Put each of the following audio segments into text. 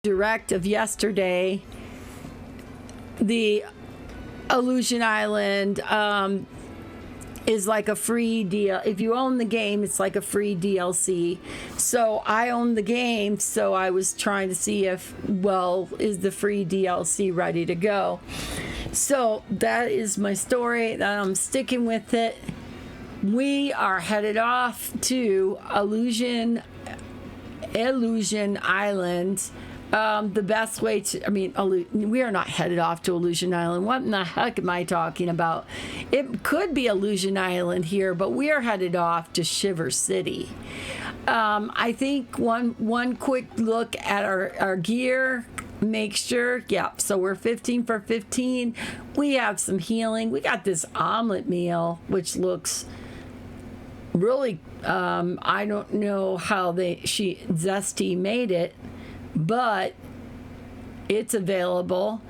direct of yesterday, the Illusion Island is like a free deal. If you own the game, it's like a free DLC. So I own the game, so I was trying to see if, well, is the free DLC ready to go? So that is my story, that I'm sticking with it. We are headed off to Illusion Island. The best way to, we are not headed off to Illusion Island. What in the heck am I talking about? It could be Illusion Island here, but we are headed off to Shiver City. I think one quick look at our gear, make sure, so we're 15 for 15. We have some healing. We got this omelet meal, which looks really, I don't know how Zesty made it, but it's available.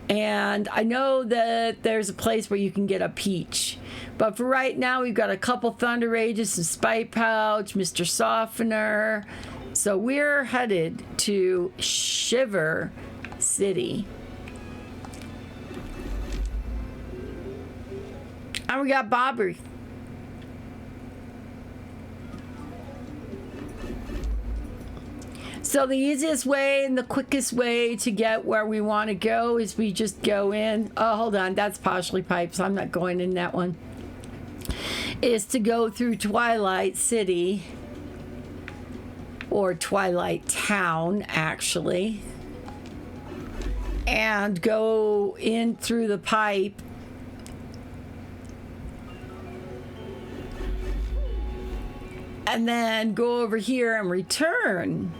And I know that there's a place where you can get a peach. But for right now, we've got a couple Thunder Rages, some Spite Pouch, Mr. Softener. So we're headed to Shiver City. And we got Bobby. So the easiest way and the quickest way to get where we want to go is we just go in. Oh, hold on. That's Poshly Pipes. I'm not going in that one. Is to go through Twilight City, or Twilight Town, actually, and go in through the pipe. And then go over here and return.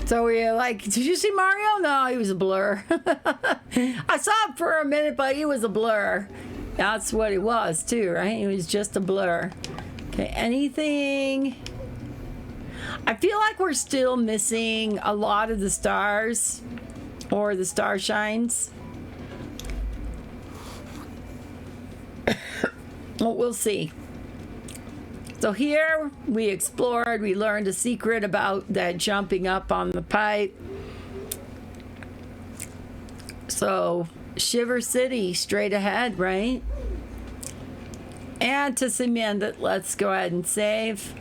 So we're like, did you see Mario? No, he was a blur. I saw him for a minute, but he was a blur. That's what it was, too, right? He was just a blur. Okay, anything? I feel like we're still missing a lot of the stars or the star shines. Well, we'll see. So here we explored, we learned a secret about that jumping up on the pipe. So Shiver City straight ahead, right? And to cement it, let's go ahead and save.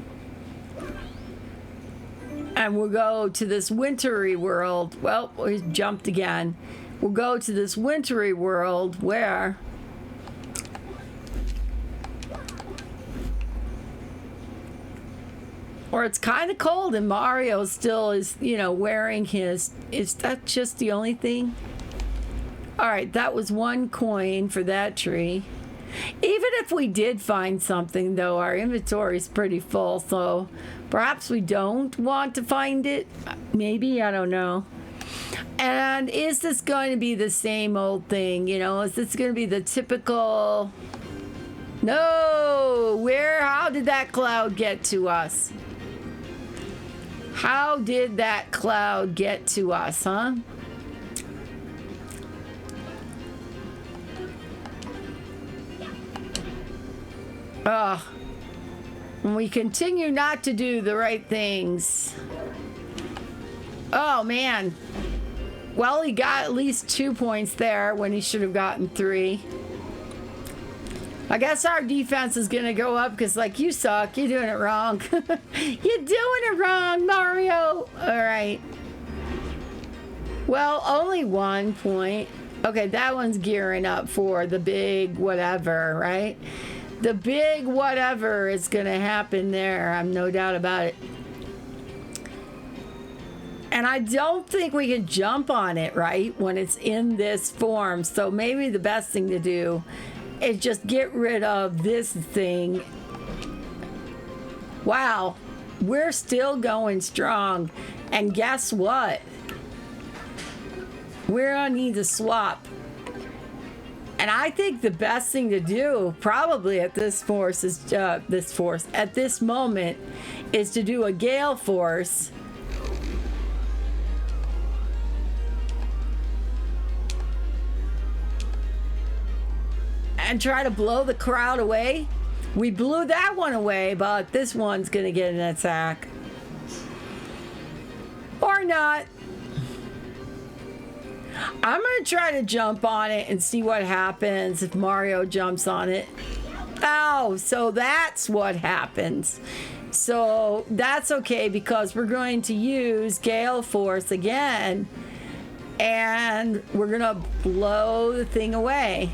And we'll go to this wintry world. Well, we jumped again. We'll go to this wintry world where it's kind of cold and Mario still is, wearing his... Is that just the only thing? All right, that was 1 coin for that tree. Even if we did find something, though, our inventory is pretty full, so perhaps we don't want to find it. Maybe, I don't know. And is this going to be the same old thing? Is this going to be the typical... No! How did that cloud get to us? How did that cloud get to us, huh? We continue not to do the right things. Oh, man. Well, he got at least 2 points there when he should have gotten 3. I guess our defense is going to go up because, you suck. You're doing it wrong. You're doing it wrong, Mario. All right. Well, only 1 point. Okay, that one's gearing up for the big whatever, right? The big whatever is going to happen there. I'm no doubt about it. And I don't think we can jump on it, right, when it's in this form. So maybe the best thing to do is just get rid of this thing. Wow, we're still going strong. And guess what? We're gonna need to swap. And I think the best thing to do, probably at this moment, is to do a gale force and try to blow the crowd away. We blew that one away, but this one's gonna get an attack. Or not. I'm gonna try to jump on it and see what happens if Mario jumps on it. Oh, so that's what happens. So that's okay because we're going to use Gale Force again and we're gonna blow the thing away.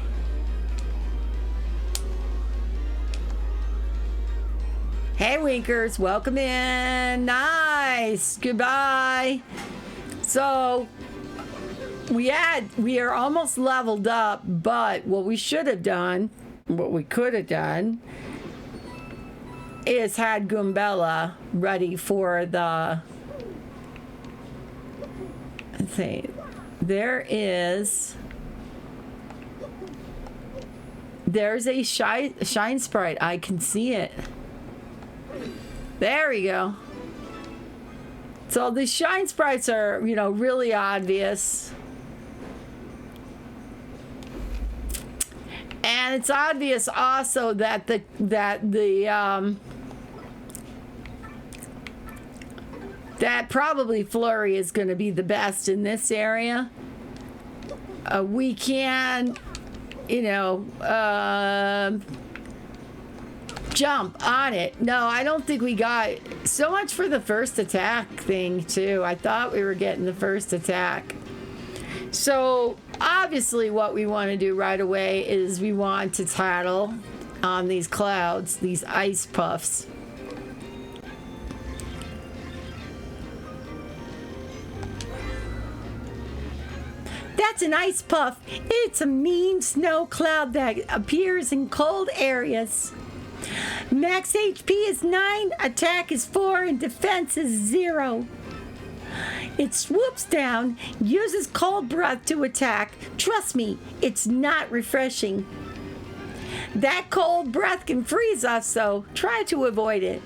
Hey Winkers, welcome in. Nice. Goodbye. So we are almost leveled up, but what we should have done, what we could have done, is had Goombella ready for the. Let's see. There's a shine sprite. I can see it. There we go. So the shine sprites are, really obvious. And it's obvious also that that probably Flurry is going to be the best in this area. We can, jump on it. No, I don't think we got so much for the first attack thing too. I thought we were getting the first attack. So obviously what we want to do right away is we want to tattle on these clouds, these ice puffs. That's an ice puff. It's a mean snow cloud that appears in cold areas. Max HP is 9, attack is 4, and defense is 0. It swoops down, uses cold breath to attack. Trust me, it's not refreshing. That cold breath can freeze us, so try to avoid it.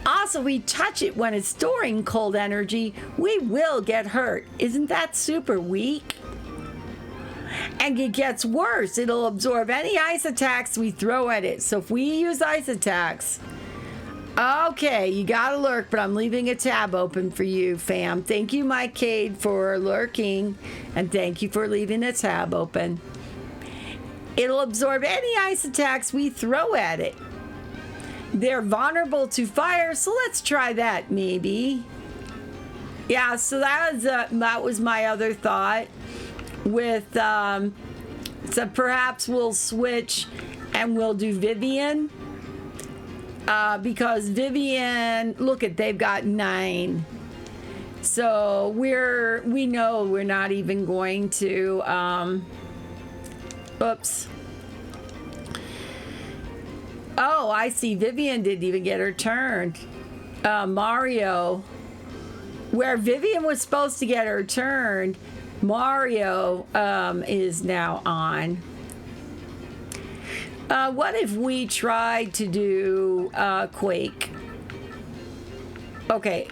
Also, we touch it when it's storing cold energy, we will get hurt. Isn't that super weak? And it gets worse. It'll absorb any ice attacks we throw at it. So if we use ice attacks... Okay, you gotta lurk, but I'm leaving a tab open for you, fam. Thank you, Mike Cade, for lurking. And thank you for leaving a tab open. It'll absorb any ice attacks we throw at it. They're vulnerable to fire, so let's try that, maybe. Yeah, so that was my other thought. With so perhaps we'll switch and we'll do Vivian because Vivian, look at, they've got 9, so we know we're not even going to oops. Oh, I see, Vivian didn't even get her turn. Mario, where Vivian was supposed to get her turn, Mario is now on. What if we tried to do Quake? Okay,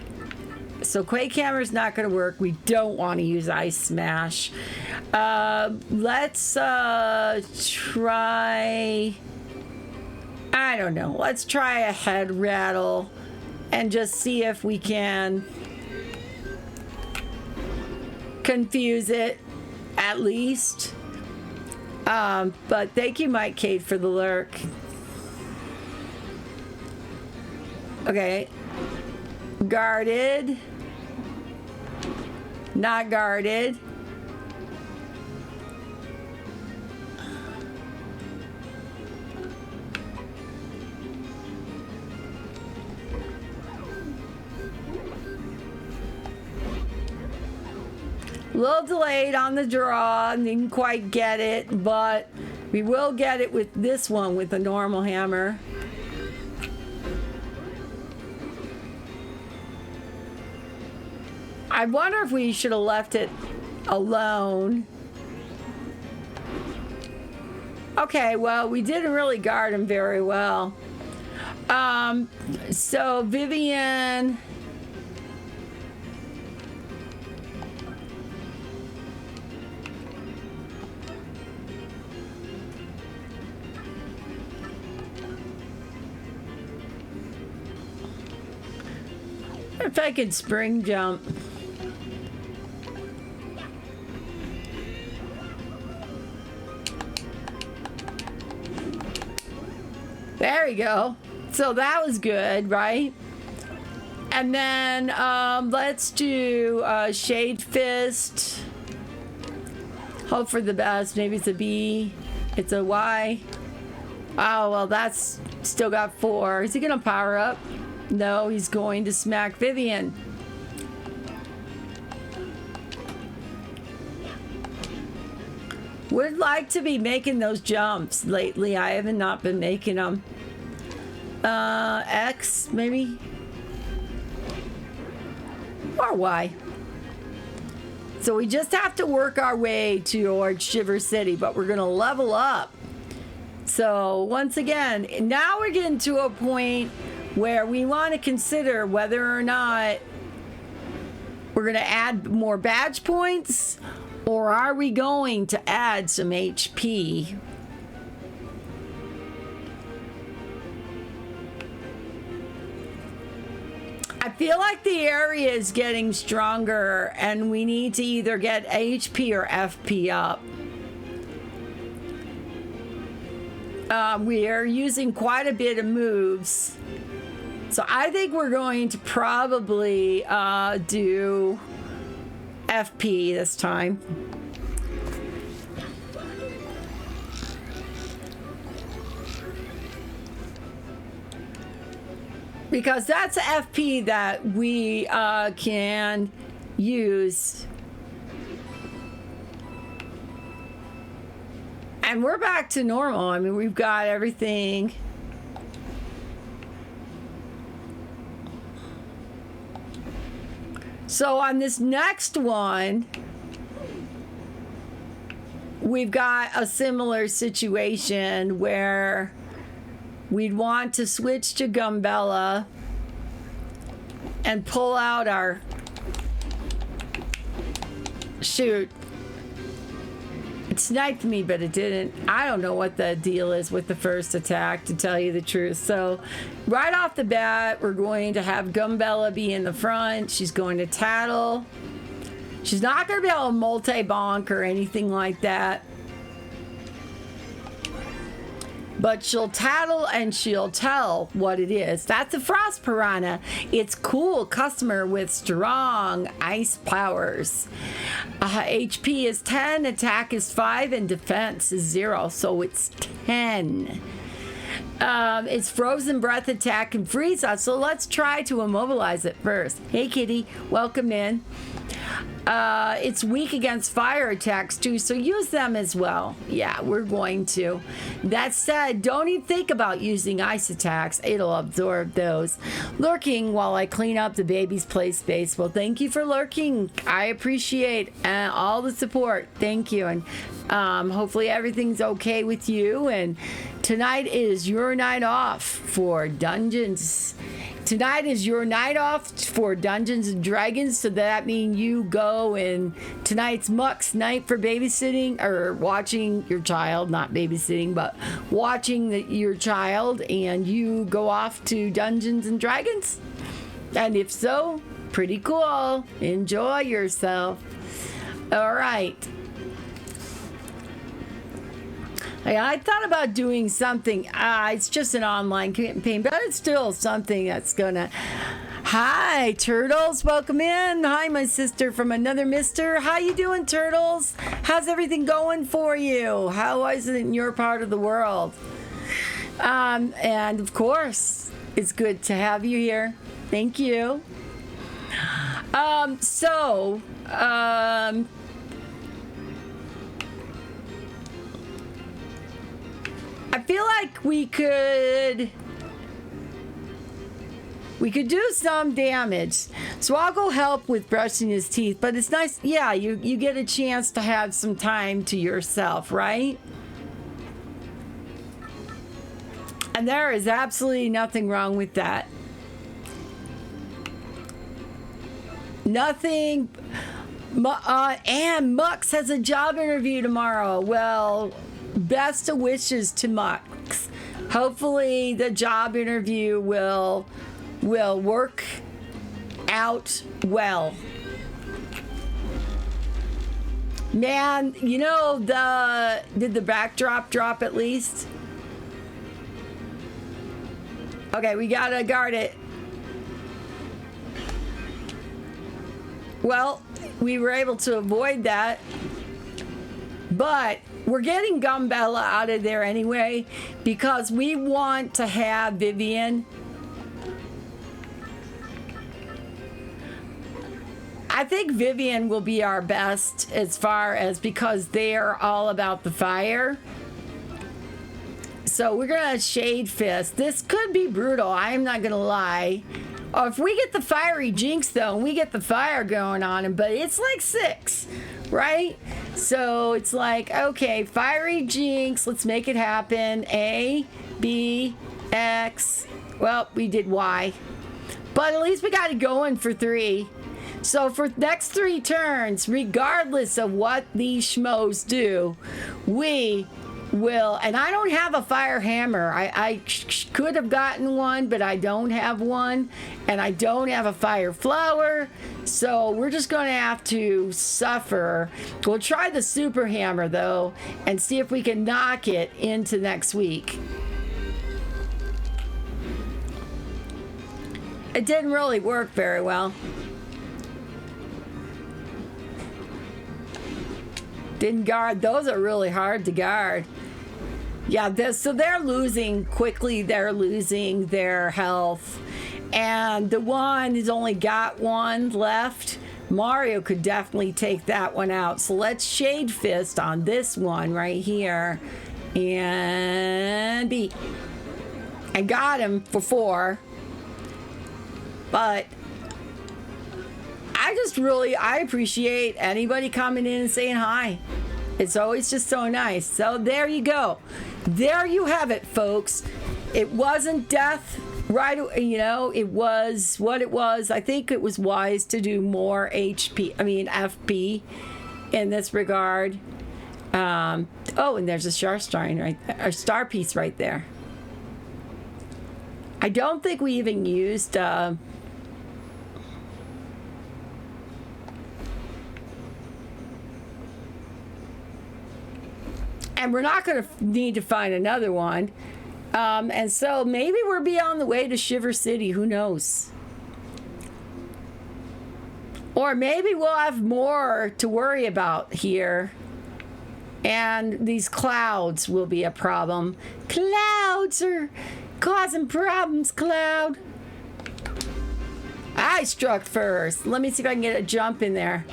so Quake Hammer's not going to work. We don't want to use Ice Smash. Let's try... I don't know. Let's try a Head Rattle and just see if we can... confuse it at least. But thank you, Mike Cade, for the lurk. Okay, guarded, not guarded. A little delayed on the draw, didn't quite get it, but we will get it with this one with the normal hammer. I wonder if we should have left it alone. Okay, well, we didn't really guard him very well. So Vivian... If I could spring jump. There we go. So that was good, right? And then let's do Shade Fist. Hope for the best. Maybe it's a B. It's a Y. Oh, well, that's still got 4. Is he going to power up? No, he's going to smack Vivian. Would like to be making those jumps lately. I haven't not been making them. X, maybe? Or Y. So we just have to work our way towards Shiver City, but we're going to level up. So once again, now we're getting to a point where we want to consider whether or not we're going to add more badge points, or are we going to add some HP? I feel like the area is getting stronger and we need to either get HP or FP up. We are using quite a bit of moves. So I think we're going to probably do FP this time. Because that's FP that we can use. And we're back to normal. I mean, we've got everything. So on this next one, we've got a similar situation where we'd want to switch to Gumbella and pull out our... Shoot. It sniped me, but it didn't. I don't know what the deal is with the first attack, to tell you the truth. So right off the bat, we're going to have Gumbella be in the front. She's going to tattle. She's not going to be able to multi-bonk or anything like that. But she'll tattle and she'll tell what it is. That's a Frost Piranha. It's cool customer with strong ice powers. HP is 10, attack is 5, and defense is 0. So it's 10. It's frozen breath attack and freeze us. So let's try to immobilize it first. Hey, kitty. Welcome in. It's weak against fire attacks too, so use them as well. Yeah, we're going to. That said, don't even think about using ice attacks. It'll absorb those. Lurking while I clean up the baby's play space. Well, thank you for lurking. I appreciate all the support. Thank you. And hopefully everything's okay with you. And tonight is your night off for Dungeons. Tonight is your night off for Dungeons and Dragons, so that means you go and tonight's Muck's night for babysitting or watching your child, not babysitting, but watching your child, and you go off to Dungeons and Dragons. And if so, pretty cool. Enjoy yourself. All right. I thought about doing something. It's just an online campaign, but it's still something that's gonna... Hi, Turtles. Welcome in. Hi, my sister from another mister. How you doing, Turtles? How's everything going for you? How is it in your part of the world? And, of course, it's good to have you here. Thank you. I feel like we could do some damage. So I'll go help with brushing his teeth, but it's nice. Yeah, you get a chance to have some time to yourself, right? And there is absolutely nothing wrong with that. Nothing. And Mux has a job interview tomorrow. Well, best of wishes to Mux. Hopefully the job interview will work out well. Man, you know, did the backdrop drop at least? Okay, we gotta guard it. Well, we were able to avoid that. But we're getting Gumbella out of there anyway because we want to have Vivian. I think Vivian will be our best as far as because they're all about the fire. So we're going to Shade Fist. This could be brutal. I'm not going to lie. Oh, if we get the Fiery Jinx, though, and we get the fire going on him, but it's like 6, right? So it's like, okay, Fiery Jinx, let's make it happen. A, B, X. Well, we did Y. But at least we got it going for 3. So for next 3 turns, regardless of what these schmoes do, we will, and I don't have a fire hammer. I could have gotten one, but I don't have one, and I don't have a fire flower, so we're just going to have to suffer. We'll try the super hammer though and see if we can knock it into next week. It didn't really work very well. Didn't guard. Those are really hard to guard. Yeah, so they're losing quickly. They're losing their health. And the one has only got 1 left. Mario could definitely take that one out. So let's Shade Fist on this one right here. And beat. I got him for 4. But I appreciate anybody coming in and saying hi. It's always just so nice. So there you go. There you have it, folks. It wasn't death, right? You know, it was what it was. I think it was wise to do more FP in this regard. Oh, and there's a star piece right there. I don't think we even used and we're not going to need to find another one. And so maybe we're beyond the way to Shiver City. Who knows? Or maybe we'll have more to worry about here. And these clouds will be a problem. Clouds are causing problems, Cloud. I struck first. Let me see if I can get a jump in there.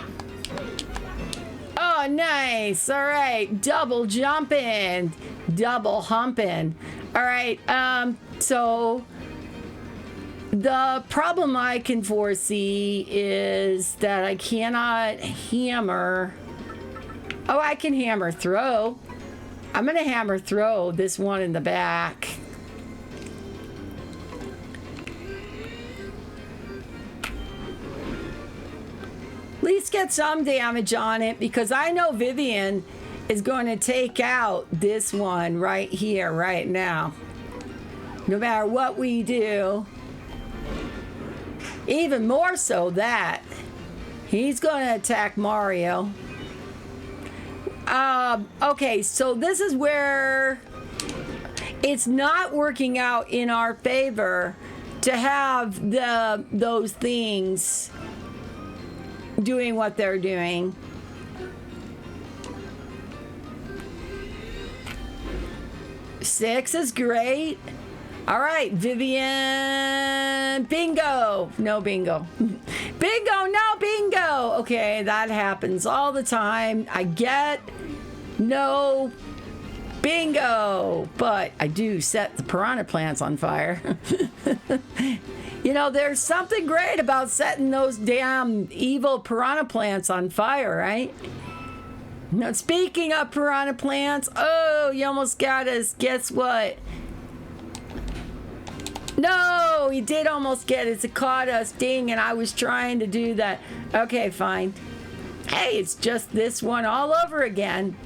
Oh, nice. All right. Double jumping. Double humping. All right. So the problem I can foresee is that I cannot hammer. Oh, I can hammer throw. I'm going to hammer throw this one in the back. At least get some damage on it because I know Vivian is going to take out this one right here, right now. No matter what we do. Even more so that he's going to attack Mario. Okay, so this is where it's not working out in our favor to have those things doing what they're doing. Six is great. All right, Vivian. Bingo. No bingo. Bingo, no bingo. Okay, that happens all the time. I get no bingo, but I do set the piranha plants on fire. You know, there's something great about setting those damn evil piranha plants on fire, right? Now, speaking of piranha plants, oh, you almost got us. Guess what? No, he did almost get us. It caught us. Dang, and I was trying to do that. Okay, fine. Hey, it's just this one all over again.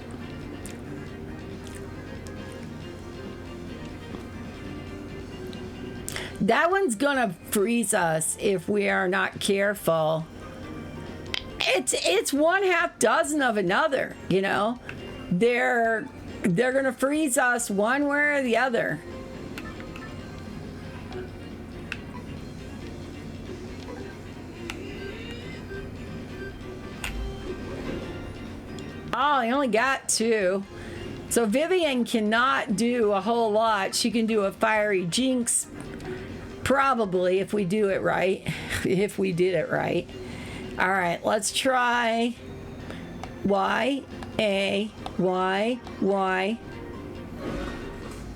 That one's gonna freeze us if we are not careful. It's one half dozen of another, you know. They're gonna freeze us one way or the other. Oh, I only got two. So Vivian cannot do a whole lot. She can do a fiery jinx, probably, if we do it right. If we did it right. All right, let's try Y, A, Y, Y.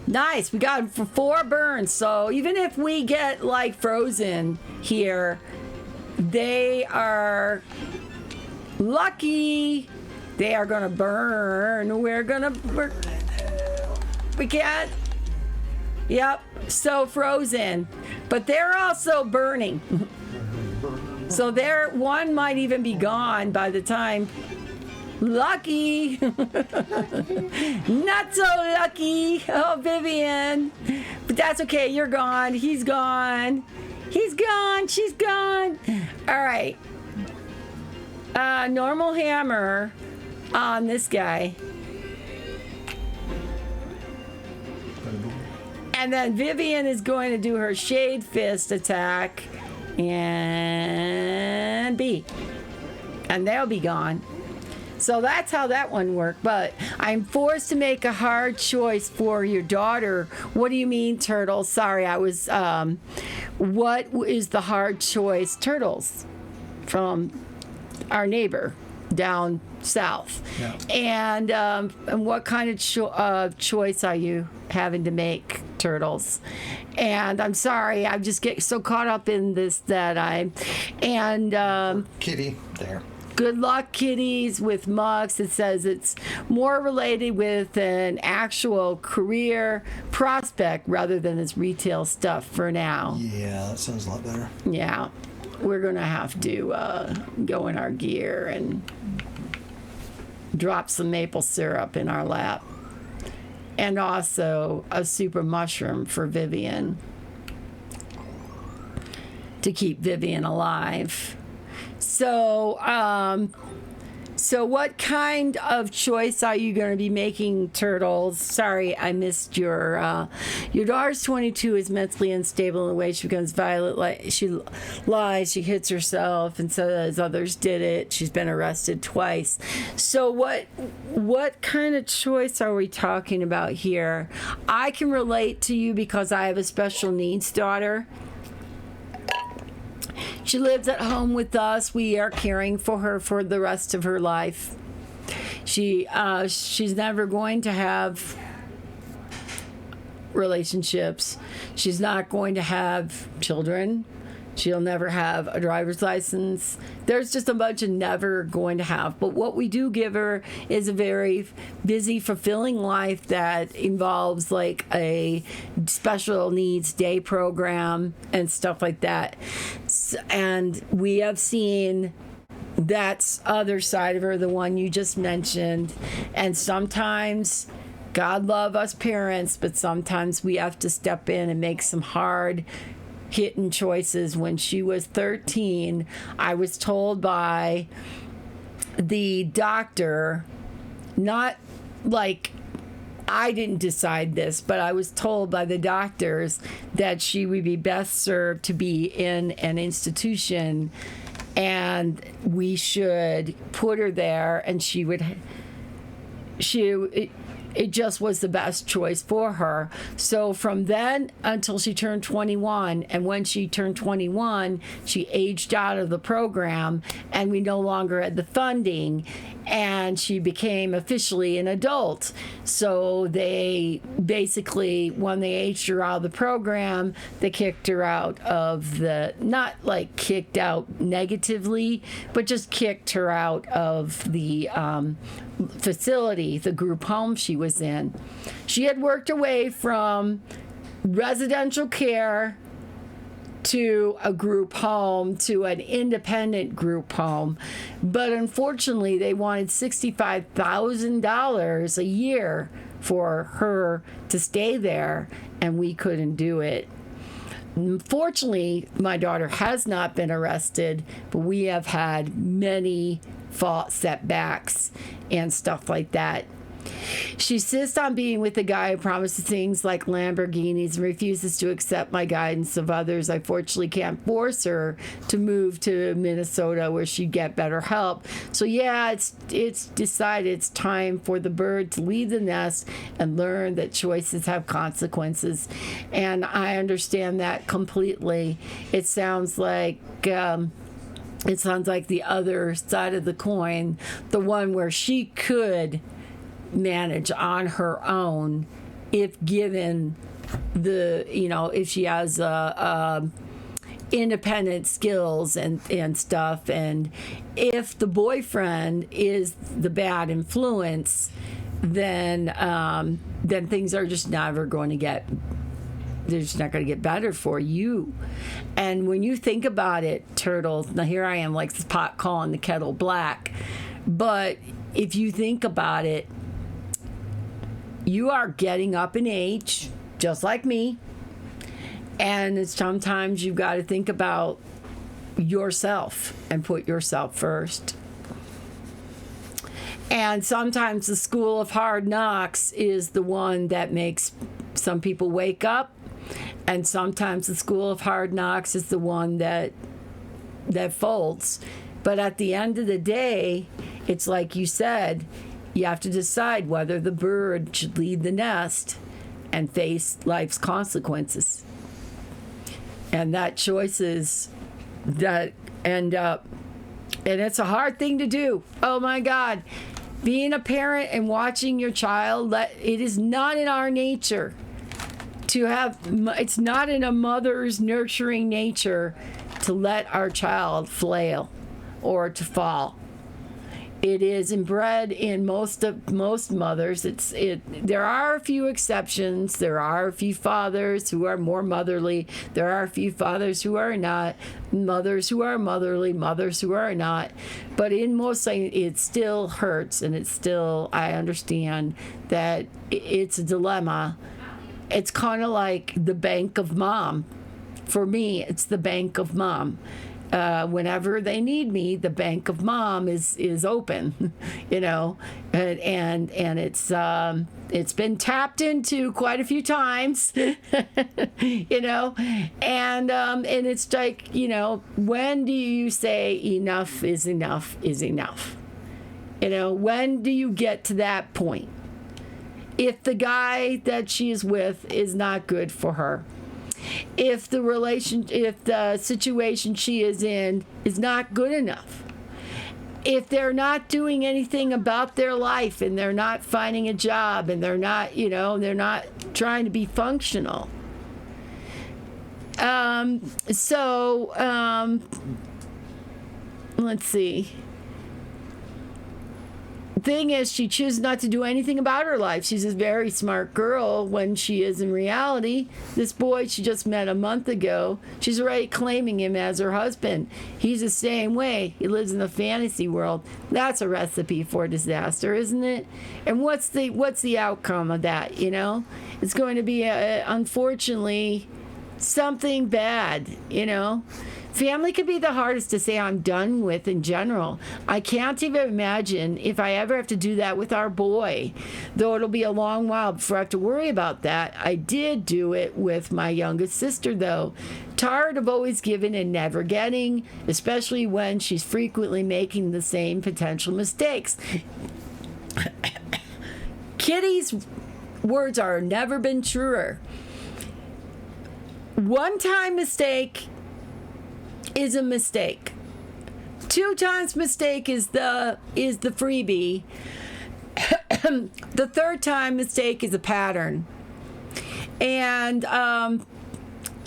Nice, we got 4 burns. So even if we get like frozen here, they are lucky. They are gonna burn. We can't. Yep, so frozen. But they're also burning. So one might even be gone by the time. Lucky. Not so lucky. Oh, Vivian. But that's okay, you're gone. He's gone. He's gone. She's gone. All right. Normal hammer on this guy. And then Vivian is going to do her Shade Fist attack. And B. And they'll be gone. So that's how that one worked. But I'm forced to make a hard choice for your daughter. What do you mean, Turtles? Sorry, I was... what is the hard choice? Turtles. From our neighbor down south. Yeah. And what kind of choice are you having to make, Turtles? And I'm sorry, I just get so caught up in this that Kitty, there. Good luck, kitties, with Mux. It says it's more related with an actual career prospect rather than this retail stuff for now. Yeah, that sounds a lot better. Yeah. We're going to have to go in our gear and drop some maple syrup in our lap. And also a super mushroom for Vivian to keep Vivian alive. So what kind of choice are you going to be making, Turtles? Sorry, I missed your daughter's 22, is mentally unstable in the way she becomes violent. Like she lies, she hits herself, and says others did it. She's been arrested twice. So what kind of choice are we talking about here? I can relate to you because I have a special needs daughter. She lives at home with us. We are caring for her for the rest of her life. She's never going to have relationships. She's not going to have children. She'll never have a driver's license. There's just a bunch of never going to have. But what we do give her is a very busy, fulfilling life that involves like a special needs day program and stuff like that. And we have seen that other side of her, the one you just mentioned. And sometimes, God love us parents, but sometimes we have to step in and make some hard hitting choices. When she was 13, I was told by the doctor, not like I didn't decide this, but I was told by the doctors that she would be best served to be in an institution and we should put her there, and it just was the best choice for her. So from then until she turned 21, and when she turned 21, she aged out of the program, and we no longer had the funding, and she became officially an adult. So they basically, when they aged her out of the program, they kicked her out of not like kicked out negatively, but just kicked her out of the facility, the group home she was in. She had worked her way from residential care to a group home to an independent group home, but unfortunately they wanted $65,000 a year for her to stay there, and we couldn't do it. Fortunately, my daughter has not been arrested, but we have had many fault setbacks and stuff like that. She insists on being with a guy who promises things like Lamborghinis and refuses to accept my guidance of others. I fortunately can't force her to move to Minnesota where she'd get better help. So yeah, it's decided it's time for the bird to leave the nest and learn that choices have consequences. And I understand that completely. It sounds like the other side of the coin, the one where she could manage on her own if given if she has independent skills and stuff, and if the boyfriend is the bad influence, then things are just never going to get, they're just not going to get better for you. And when you think about it, Turtles, now here I am like this pot calling the kettle black, but if you think about it, you are getting up in age, just like me, and sometimes you've got to think about yourself and put yourself first. And sometimes the school of hard knocks is the one that makes some people wake up, and sometimes the school of hard knocks is the one that folds. But at the end of the day, it's like you said, you have to decide whether the bird should leave the nest and face life's consequences. And that choices that end up, and it's a hard thing to do. Oh my God. Being a parent and watching your child, it is not in our nature to have, it's not in a mother's nurturing nature to let our child flail or to fall. It is inbred in most mothers. There are a few exceptions. There are a few fathers who are more motherly. There are a few fathers who are not. Mothers who are motherly. Mothers who are not. But in most, it still hurts, and it's still, I understand that it's a dilemma. It's kind of like the bank of mom. For me, it's the bank of mom. Whenever they need me, the bank of mom is open, and it's been tapped into quite a few times, and it's like, when do you say enough is enough is enough? When do you get to that point? If the guy that she is with is not good for her, if the situation she is in is not good enough, if they're not doing anything about their life and they're not finding a job and they're not trying to be functional. Let's see. Thing is, she chooses not to do anything about her life. She's a very smart girl when she is in reality. This boy she just met a month ago, she's already claiming him as her husband. He's the same way. He lives in the fantasy world. That's a recipe for disaster, isn't it? And what's the outcome of that? It's going to be unfortunately something bad. Family can be the hardest to say I'm done with in general. I can't even imagine if I ever have to do that with our boy, though it'll be a long while before I have to worry about that. I did do it with my youngest sister, though. Tired of always giving and never getting, especially when she's frequently making the same potential mistakes. Kitty's words are never been truer. One-time mistake is a mistake. 2 times mistake is the freebie. The 3rd time mistake is a pattern. And I,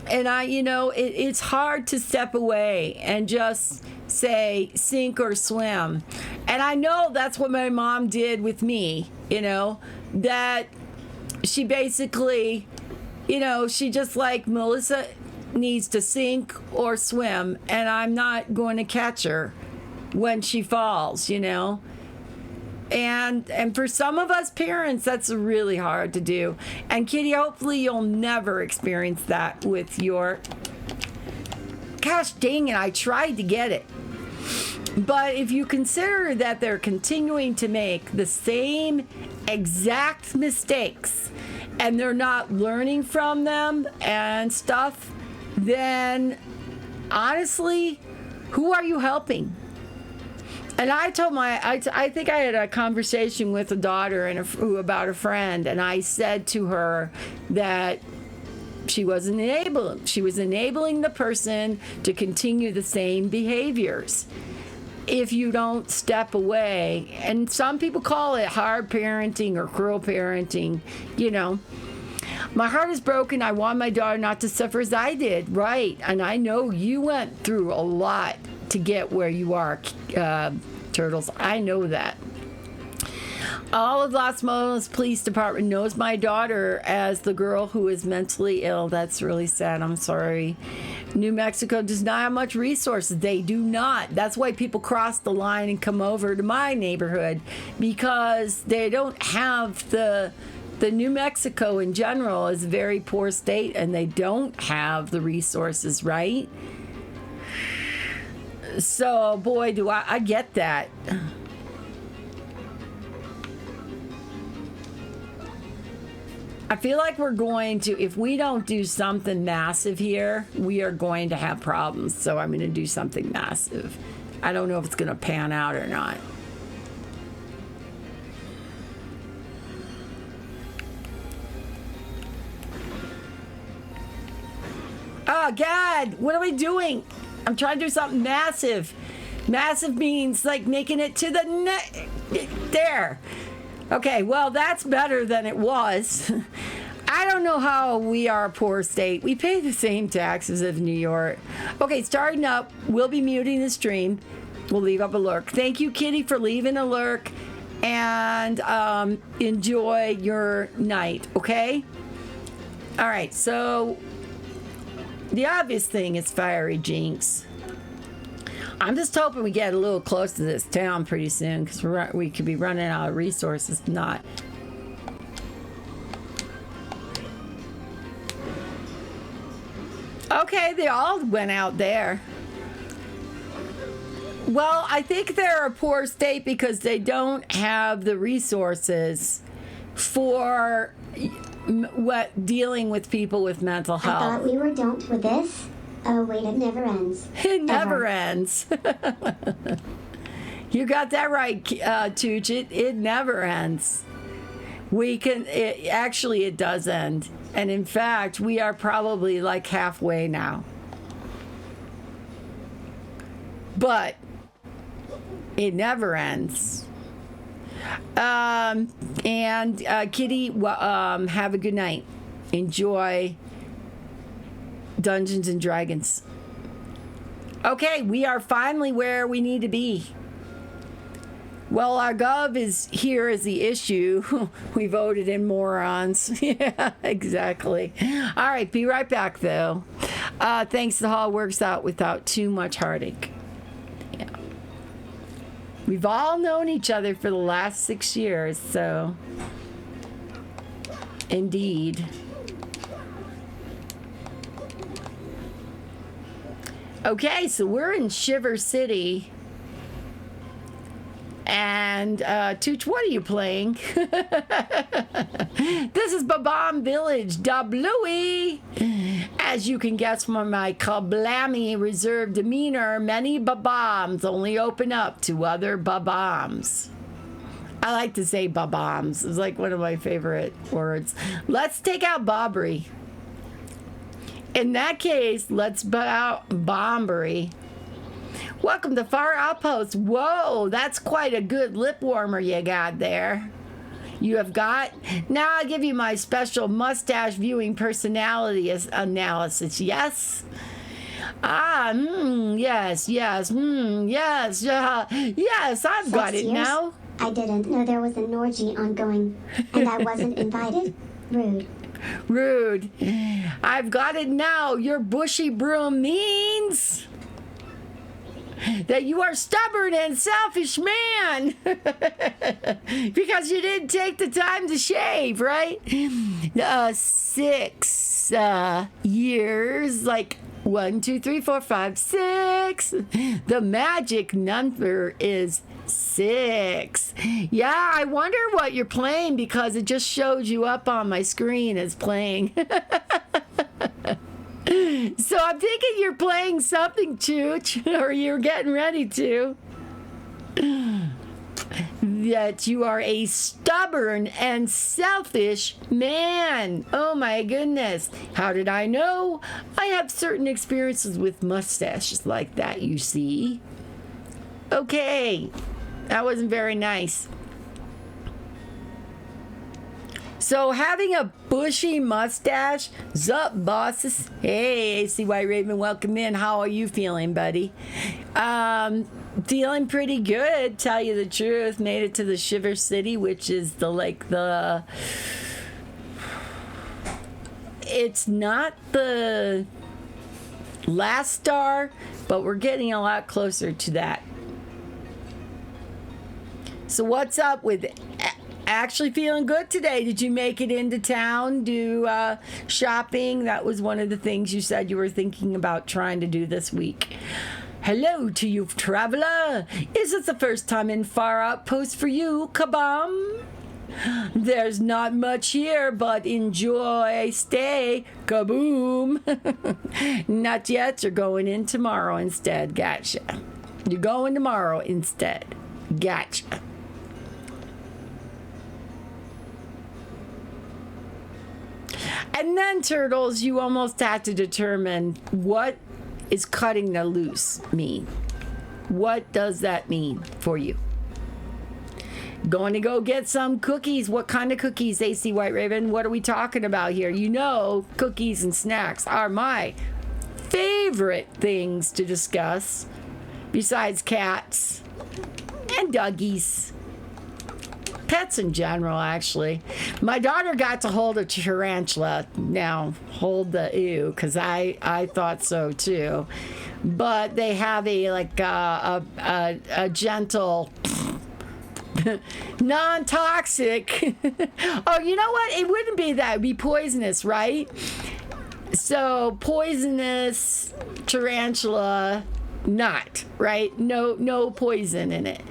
it's hard to step away and just say sink or swim. And I know that's what my mom did with me, that she basically, she just like, Melissa needs to sink or swim, and I'm not going to catch her when she falls, And for some of us parents, that's really hard to do. And Kitty, hopefully you'll never experience that with your... Gosh dang it, I tried to get it. But if you consider that they're continuing to make the same exact mistakes and they're not learning from them and stuff, then honestly, who are you helping? And I told I think I had a conversation with a daughter about a friend, and I said to her that she was enabling the person to continue the same behaviors if you don't step away. And some people call it hard parenting or cruel parenting, you know. My heart is broken. I want my daughter not to suffer as I did. Right. And I know you went through a lot to get where you are, Turtles. I know that. All of Los Monos Police Department knows my daughter as the girl who is mentally ill. That's really sad. I'm sorry. New Mexico does not have much resources. They do not. That's why people cross the line and come over to my neighborhood, because they don't have the New Mexico in general is a very poor state, and they don't have the resources, right? So, boy, do I get that. I feel like we're going to, if we don't do something massive here, we are going to have problems. So I'm going to do something massive. I don't know if it's going to pan out or not. Oh, God, what am I doing? I'm trying to do something massive. Massive means like making it to the net. There. Okay, well, that's better than it was. I don't know how we are a poor state. We pay the same taxes as New York. Okay, starting up. We'll be muting the stream. We'll leave up a lurk. Thank you, Kitty, for leaving a lurk. And enjoy your night, okay? All right, so the obvious thing is Fiery Jinx. I'm just hoping we get a little close to this town pretty soon, because we could be running out of resources. Not. Okay, they all went out there. Well, I think they're a poor state because they don't have the resources for dealing with people with mental health. I thought we were done with this. Oh, wait, it never ends. It never ends. You got that right, Tooch. It never ends. It does end. And in fact, we are probably like halfway now. But it never ends. Kitty, have a good night. Enjoy Dungeons and Dragons. Okay, we are finally where we need to be. Well, our gov is here as the issue. We voted in morons. Yeah, exactly. All right, be right back, though. Thanks, the hall works out without too much heartache. Yeah. We've all known each other for the last 6 years, so indeed. Okay, so we're in Shiver City. And, Tooch, what are you playing? This is Babam Village, da Bluey. As you can guess from my kablammy reserved demeanor, many Babams only open up to other Babams. I like to say Babams. It's like one of my favorite words. Let's take out Bobbery. In that case, let's put out Bombery. Welcome to Far Outpost. Whoa, that's quite a good lip warmer you got there. You have got. Now I'll give you my special mustache viewing personality analysis. Yes? Yes, yes, yes, yes, I've got it now. I didn't know there was an orgy ongoing, and I wasn't invited. Rude. Rude. I've got it now. Your bushy broom means... that you are stubborn and selfish man because you didn't take the time to shave, right? 6 years, like 1, 2, 3, 4, 5, 6. The magic number is 6. Yeah, I wonder what you're playing because it just showed you up on my screen as playing. So I'm thinking you're playing something, Chooch, or you're getting ready to. That you are a stubborn and selfish man. Oh my goodness. How did I know? I have certain experiences with mustaches like that, you see. Okay. That wasn't very nice. So having a bushy mustache, zup bosses. Hey, AC White Raven, welcome in. How are you feeling, buddy? Feeling pretty good, tell you the truth. Made it to the Shiver City, which is it's not the last star, but we're getting a lot closer to that. So what's up with actually feeling good today? Did you make it into town, do shopping? That was one of the things you said you were thinking about trying to do this week. Hello to you, traveler. Is this the first time in Far Outpost for you, Kabam? There's not much here, but enjoy, stay, kaboom. Not yet, you're going in tomorrow instead. Gotcha. You're going tomorrow instead. Gotcha. And then, Turtles, you almost had to determine what is cutting the loose mean. What does that mean for you? Going to go get some cookies. What kind of cookies, AC White Raven? What are we talking about here? You know, cookies and snacks are my favorite things to discuss, besides cats and doggies. Pets in general, actually. My daughter got to hold a tarantula. Now, hold the ew, because I thought so too. But they have a gentle, non-toxic. Oh, you know what? It wouldn't be that. It'd be poisonous, right? So, poisonous tarantula, not, right? No poison in it.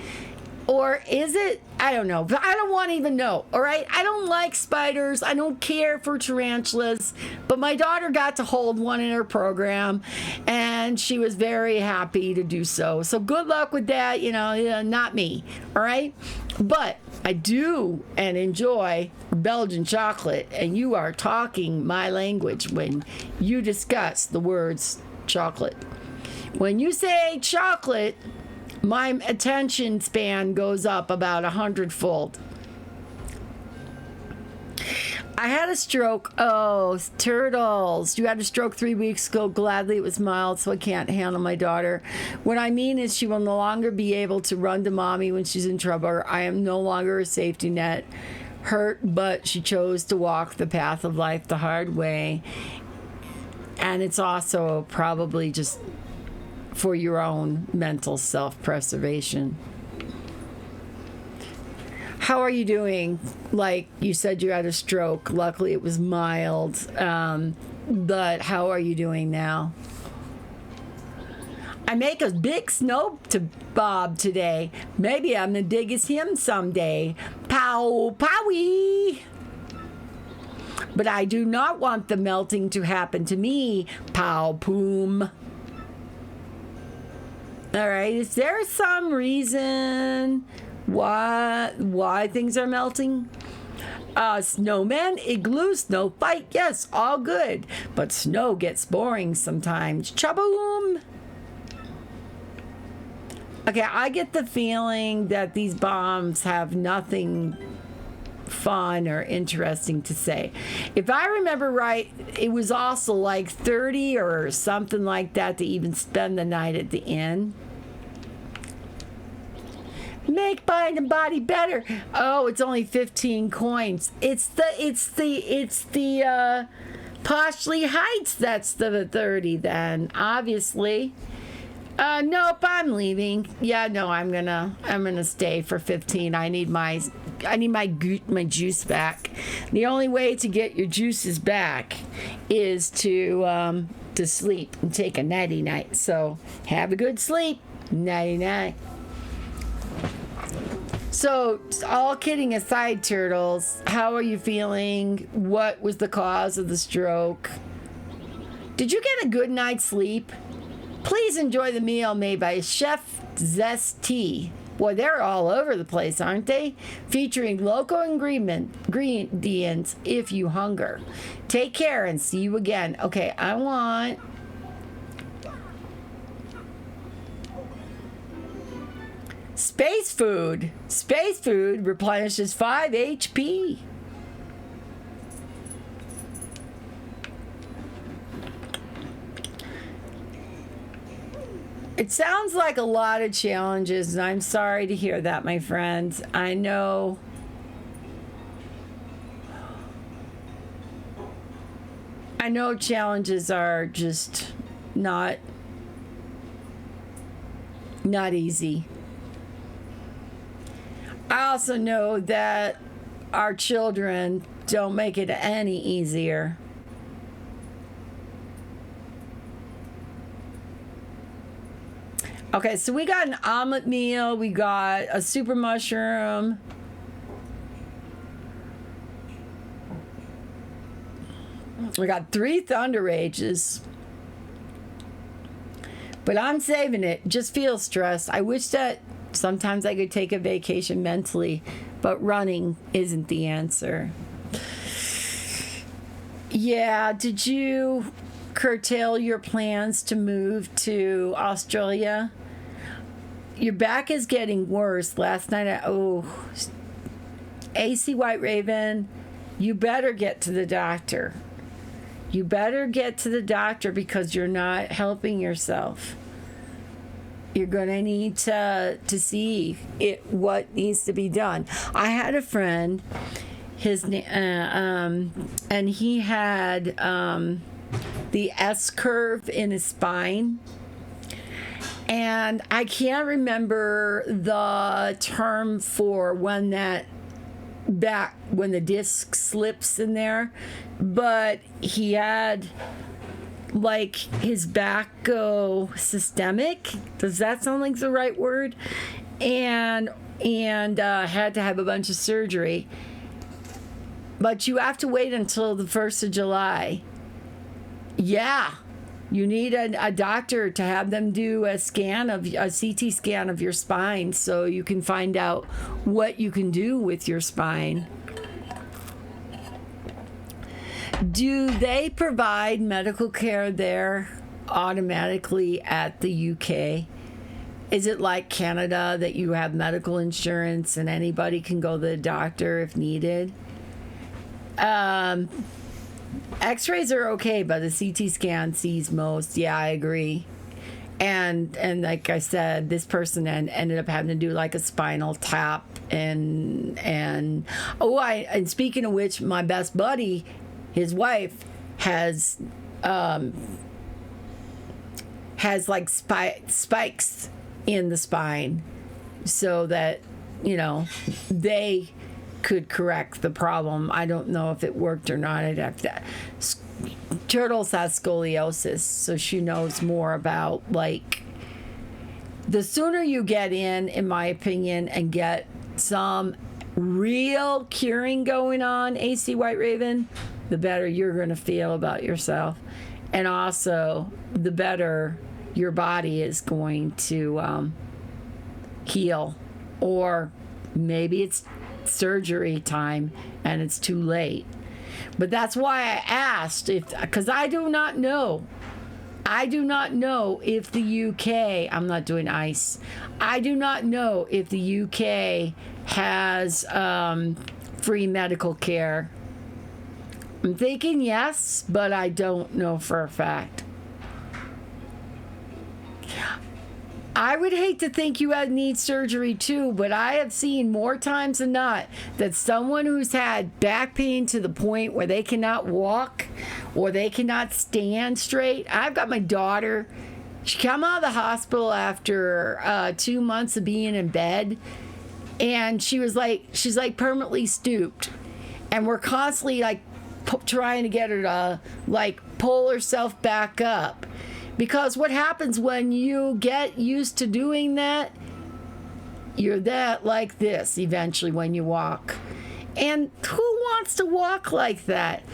Or is it? I don't know. I don't want to even know, all right? I don't like spiders. I don't care for tarantulas. But my daughter got to hold one in her program, and she was very happy to do so. So good luck with that. Not me, all right? But I do and enjoy Belgian chocolate, and you are talking my language when you discuss the words chocolate. When you say chocolate, my attention span goes up about 100-fold. I had a stroke. Oh, Turtles. You had a stroke 3 weeks ago. Gladly it was mild, so I can't handle my daughter. What I mean is she will no longer be able to run to mommy when she's in trouble. I am no longer a safety net. Hurt, but she chose to walk the path of life the hard way. And it's also probably just for your own mental self-preservation. How are you doing? Like you said, you had a stroke. Luckily, it was mild. But how are you doing now? I make a big snow to Bob today. Maybe I'm the biggest him someday. Pow, powie. But I do not want the melting to happen to me. Pow, poom. All right, is there some reason why things are melting? Snowman, igloo, snow fight, yes, all good. But snow gets boring sometimes. Chaboom! Okay, I get the feeling that these bombs have nothing fun or interesting to say. If I remember right, it was also like 30 or something like that to even spend the night at the inn. Make mind and body better. Oh, it's only 15 coins. It's the Poshley Heights that's the 30 then, obviously. Nope, I'm leaving. Yeah, no, I'm gonna stay for 15. I need my juice back. The only way to get your juices back is to sleep and take a nighty night. So have a good sleep. Nighty night. So, all kidding aside, Turtles, how are you feeling? What was the cause of the stroke? Did you get a good night's sleep? Please enjoy the meal made by Chef Zesty. Boy, they're all over the place, aren't they? Featuring local ingredients if you hunger. Take care and see you again. Okay, I want... Space food. Space food replenishes 5 HP. It sounds like a lot of challenges, and I'm sorry to hear that, my friends. I know. I know challenges are just not easy. I also know that our children don't make it any easier. Okay, so we got an omelet meal. We got a super mushroom. We got 3 Thunder Rages. But I'm saving it. Just feel stressed. I wish that sometimes I could take a vacation mentally, but running isn't the answer. Yeah, did you curtail your plans to move to Australia? Your back is getting worse. Last night, AC White Raven, you better get to the doctor. You better get to the doctor because you're not helping yourself. You're going to need to see what needs to be done. I had a friend, and he had the S curve in his spine. And I can't remember the term for when the disc slips in there, but he had like his back go systemic. Does that sound like the right word? And had to have a bunch of surgery. But you have to wait until the 1st of July. Yeah. You need a doctor to have them do a CT scan of your spine so you can find out what you can do with your spine. Do they provide medical care there automatically at the UK? Is it like Canada that you have medical insurance and anybody can go to the doctor if needed? X-rays are okay, but the CT scan sees most. Yeah, I agree. And like I said, this person ended up having to do like a spinal tap and speaking of which, my best buddy, his wife has like spikes in the spine so that they could correct the problem. I don't know if it worked or not. I'd have to. Turtles has scoliosis, so she knows more about, like, the sooner you get in my opinion, and get some real curing going on, AC White Raven, the better you're going to feel about yourself. And also, the better your body is going to heal. Or maybe it's surgery time and it's too late. But that's why I asked, because I do not know. I do not know if the UK, I'm not doing ICE, I do not know if the UK has free medical care. I'm thinking yes, but I don't know for a fact. I would hate to think you need surgery too, but I have seen more times than not that someone who's had back pain to the point where they cannot walk or they cannot stand straight. I've got my daughter. She come out of the hospital after 2 months of being in bed, and she's like permanently stooped, and we're constantly like trying to get her to like pull herself back up, because what happens when you get used to doing that, you're that like this eventually when you walk. And who wants to walk like that?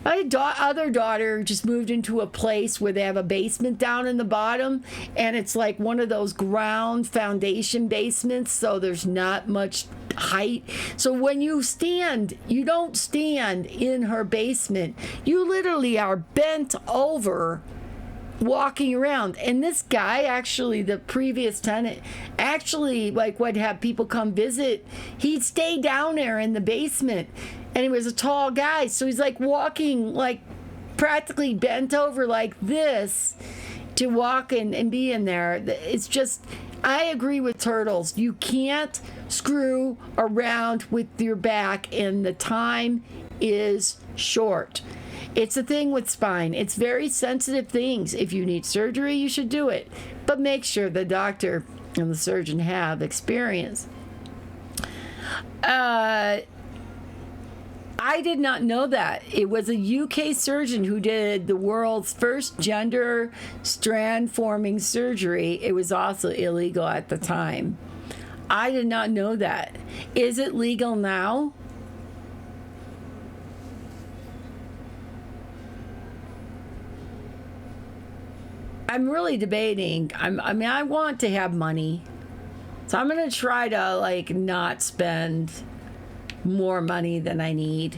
My other daughter just moved into a place where they have a basement down in the bottom, and it's like one of those ground foundation basements, so there's not much height. So when you stand, you don't stand in her basement. You literally are bent over walking around. And this guy, actually, the previous tenant, actually like would have people come visit. He'd stay down there in the basement, and he was a tall guy, so he's like walking like practically bent over like this to walk and be in there. It's just, I agree with Turtles. You can't screw around with your back, and the time is short. It's a thing with spine. It's very sensitive things. If you need surgery, you should do it. But make sure the doctor and the surgeon have experience. I did not know that. It was a UK surgeon who did the world's first gender strand forming surgery. It was also illegal at the time. I did not know that. Is it legal now? I'm really debating. I want to have money. So I'm going to try to like not spend more money than I need.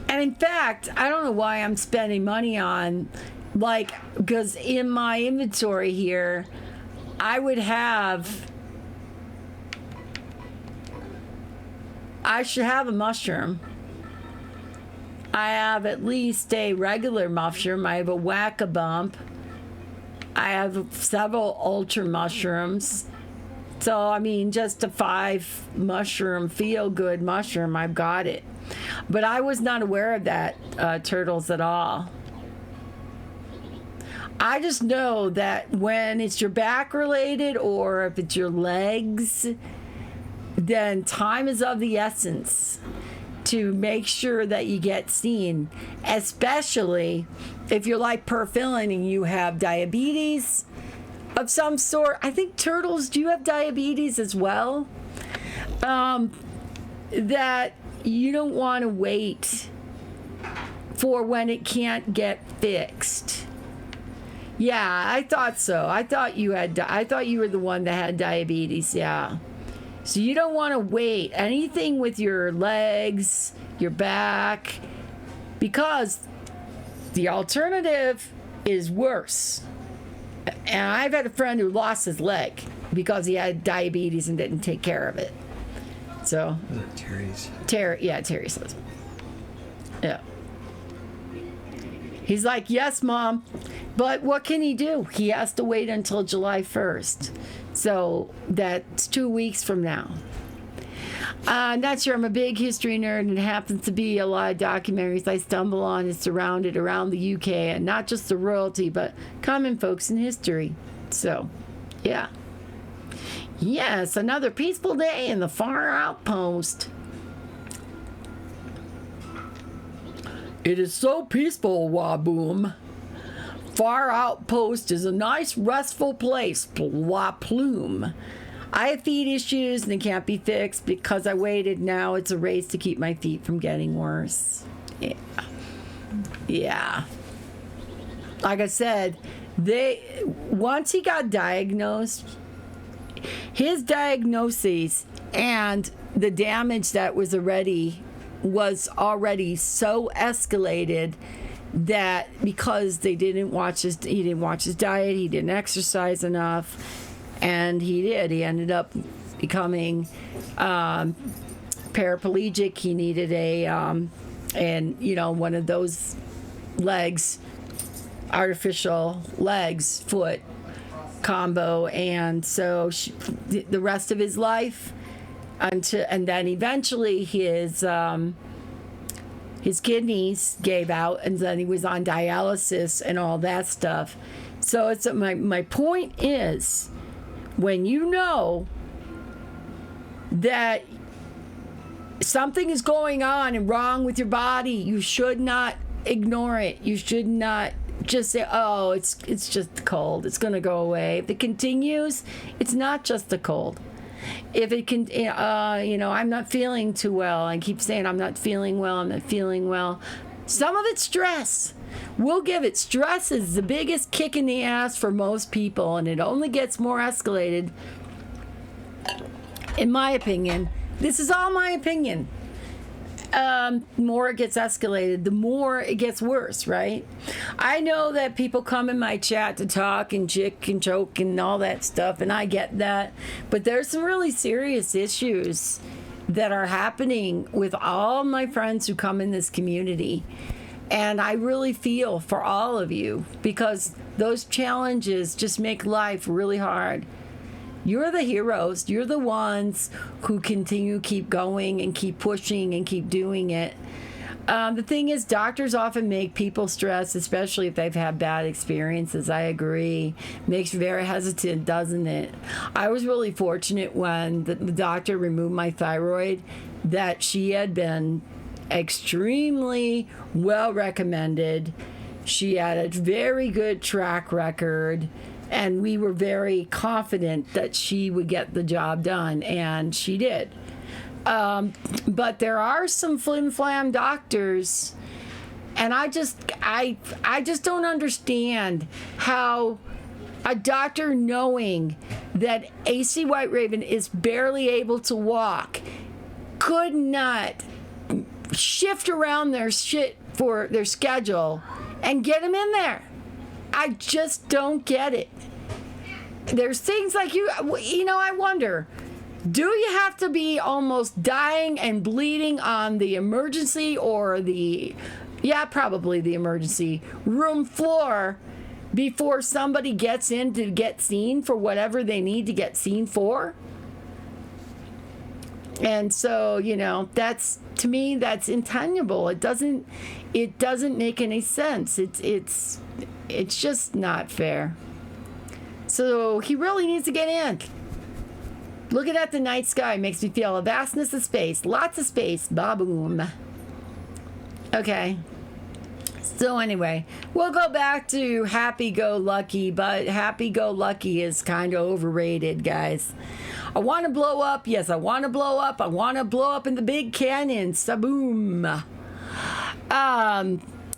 And in fact, I don't know why I'm spending money on, like, because in my inventory here, I should have a mushroom. I have at least a regular mushroom. I have a whack-a-bump. I have several ultra mushrooms. So, I mean, just a 5 mushroom, feel-good mushroom, I've got it. But I was not aware of that, Turtles, at all. I just know that when it's your back related or if it's your legs, then time is of the essence to make sure that you get seen, especially if you're like Perfillin and you have diabetes of some sort. I think, Turtles, do you have diabetes as well? That you don't want to wait for when it can't get fixed. Yeah, I thought so. I thought you were the one that had diabetes. Yeah. So you don't want to wait anything with your legs, your back, because the alternative is worse. And I've had a friend who lost his leg because he had diabetes and didn't take care of it. So Terry's. Terry's husband. Yeah. He's like, yes, Mom. But what can he do? He has to wait until July 1st. So that's 2 weeks from now. I'm not sure. I'm a big history nerd, and it happens to be a lot of documentaries I stumble on and surrounded around the UK, and not just the royalty, but common folks in history. So, yeah. Yes, another peaceful day in the Far Outpost. It is so peaceful, Waboom. Far Outpost is a nice, restful place, Waplume. I have feet issues and they can't be fixed because I waited. Now it's a race to keep my feet from getting worse. Yeah. Like I said, once he got diagnosed, his diagnoses and the damage that was already so escalated that because he didn't watch his diet, he didn't exercise enough, and he ended up becoming paraplegic. He needed one of those legs, artificial legs, foot combo, and so the rest of his life and then eventually his his kidneys gave out, and then he was on dialysis and all that stuff. So it's my point is, when you know that something is going on and wrong with your body, you should not ignore it. You should not just say, oh, it's just the cold, it's going to go away. If it continues, it's not just the cold. If it can, I'm not feeling too well. I keep saying I'm not feeling well. Some of it's stress. We'll give it. Stress is the biggest kick in the ass for most people, and it only gets more escalated, in my opinion. This is all my opinion. More it gets escalated, the more it gets worse, right? I know that people come in my chat to talk and jick and joke and all that stuff, and I get that. But there's some really serious issues that are happening with all my friends who come in this community. And I really feel for all of you, because those challenges just make life really hard. You're the heroes. You're the ones who keep going and keep pushing and keep doing it. The thing is, doctors often make people stress, especially if they've had bad experiences. I agree. Makes you very hesitant, doesn't it? I was really fortunate when the doctor removed my thyroid, that she had been extremely well recommended. She had a very good track record. And we were very confident that she would get the job done, and she did. But there are some flim-flam doctors, and I just don't understand how a doctor, knowing that AC White Raven is barely able to walk, could not shift around their shit for their schedule and get him in there. I just don't get it. There's things like I wonder, do you have to be almost dying and bleeding on the emergency or probably the emergency room floor before somebody gets in to get seen for whatever they need to get seen for? And so, that's, to me, that's untenable. It doesn't make any sense. It's just not fair. So he really needs to get in. Looking at the night sky makes me feel a vastness of space. Lots of space. Ba-boom. Okay. So anyway, we'll go back to happy-go-lucky, but happy-go-lucky is kind of overrated, guys. I want to blow up. Yes, I want to blow up. I want to blow up in the big canyon. Saboom.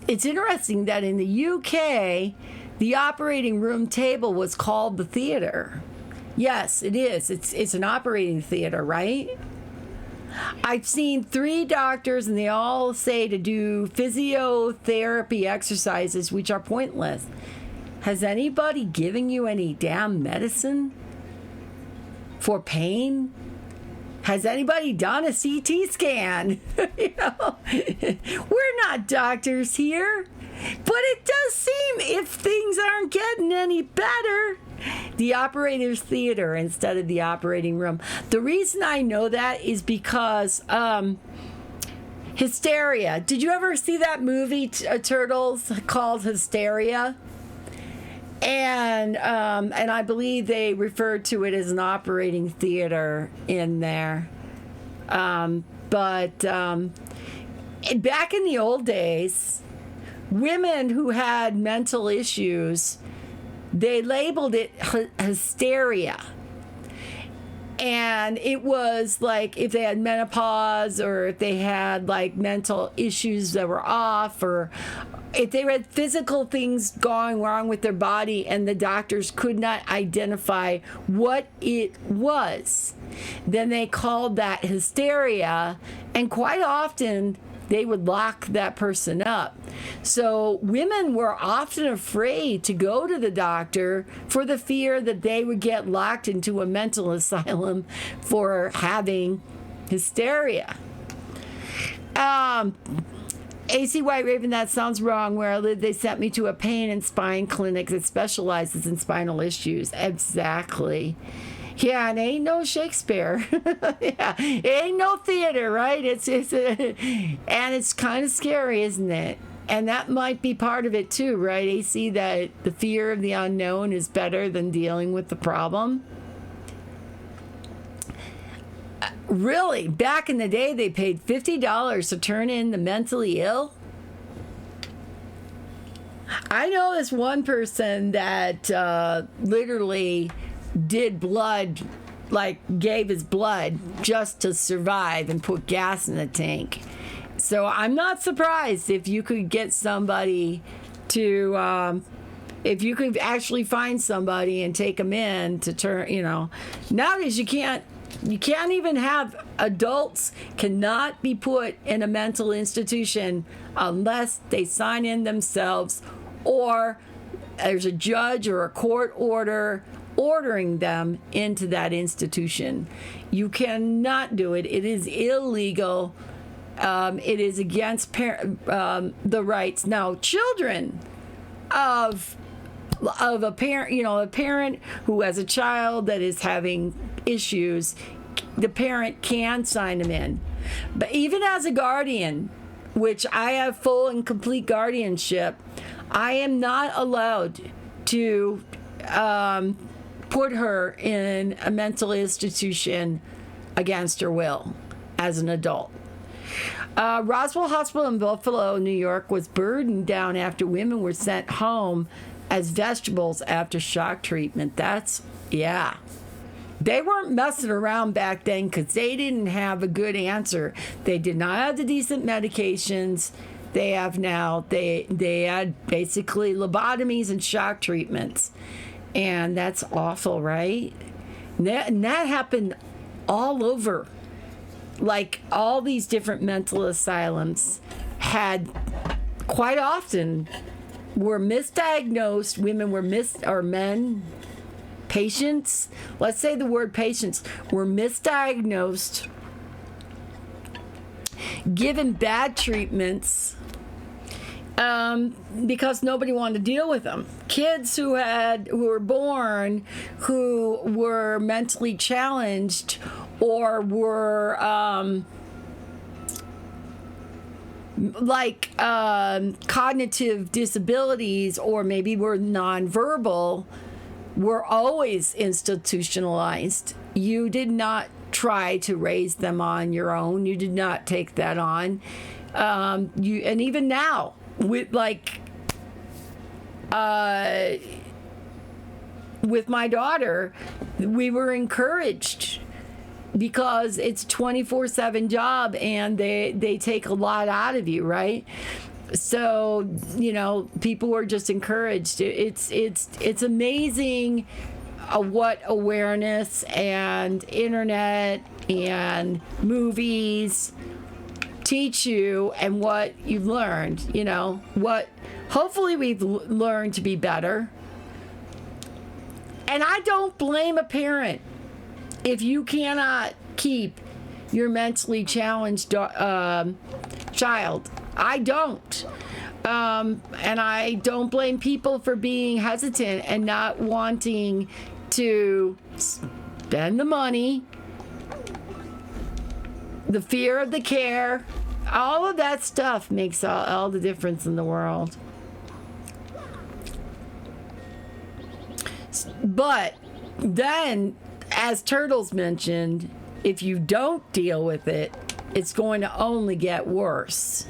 It's interesting that in the UK, the operating room table was called the theater. Yes, it is. It's an operating theater, right? I've seen 3 doctors, and they all say to do physiotherapy exercises, which are pointless. Has anybody given you any damn medicine for pain? Has anybody done a CT scan? We're not doctors here. But it does seem, if things aren't getting any better, the operator's theater instead of the operating room. The reason I know that is because Hysteria. Did you ever see that movie, Turtles, called Hysteria? And I believe they referred to it as an operating theater in there. But back in the old days, women who had mental issues, they labeled it hysteria. And it was like if they had menopause, or if they had like mental issues that were off, or if they had physical things going wrong with their body and the doctors could not identify what it was, then they called that hysteria. And quite often they would lock that person up. So women were often afraid to go to the doctor for the fear that they would get locked into a mental asylum for having hysteria. AC White Raven, that sounds wrong. Where I live, they sent me to a pain and spine clinic that specializes in spinal issues. Exactly. Yeah, and ain't no Shakespeare. Yeah, it ain't no theater, right? And it's kind of scary, isn't it? And that might be part of it too, right? AC, that the fear of the unknown is better than dealing with the problem. Really, back in the day, they paid $50 to turn in the mentally ill. I know this one person that literally did blood, like gave his blood just to survive and put gas in the tank. So I'm not surprised if you could get somebody to, if you could actually find somebody and take them in to turn, nowadays you can't even have adults cannot be put in a mental institution unless they sign in themselves or there's a judge or a court order ordering them into that institution. You cannot do it. It is illegal. It is against the rights. Now, children of a parent, a parent who has a child that is having issues, the parent can sign them in. But even as a guardian, which I have full and complete guardianship, I am not allowed to put her in a mental institution against her will as an adult. Roswell Hospital in Buffalo, New York was burdened down after women were sent home as vegetables after shock treatment. They weren't messing around back then because they didn't have a good answer. They did not have the decent medications they have now. They had basically lobotomies and shock treatments. And that's awful, right? And that happened all over. Like all these different mental asylums had quite often were misdiagnosed. Women were or men, patients, let's say the word patients, were misdiagnosed, given bad treatments because nobody wanted to deal with them. Kids who were born who were mentally challenged or were cognitive disabilities or maybe were nonverbal were always institutionalized. You did not try to raise them on your own. You did not take that on. And even now, with with my daughter, we were encouraged because it's a 24/7 job and they take a lot out of you, right? So, people were just encouraged. It's amazing what awareness and internet and movies teach you and what you've learned, what hopefully we've learned to be better. And I don't blame a parent if you cannot keep your mentally challenged child. I don't. And I don't blame people for being hesitant and not wanting to spend the money, the fear of the care. All of that stuff makes all the difference in the world. But then, as Turtles mentioned, if you don't deal with it, it's going to only get worse.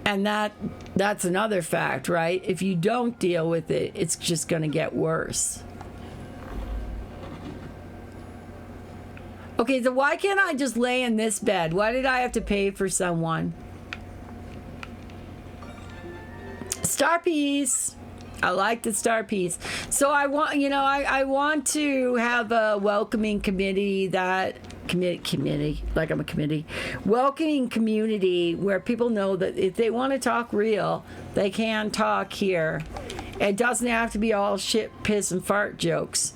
And that's another fact, right? If you don't deal with it, it's just going to get worse. Okay, so why can't I just lay in this bed? Why did I have to pay for someone? Star piece. I like the star piece. So I want, I want to have a welcoming committee welcoming community where people know that if they want to talk real, they can talk here. It doesn't have to be all shit, piss, and fart jokes.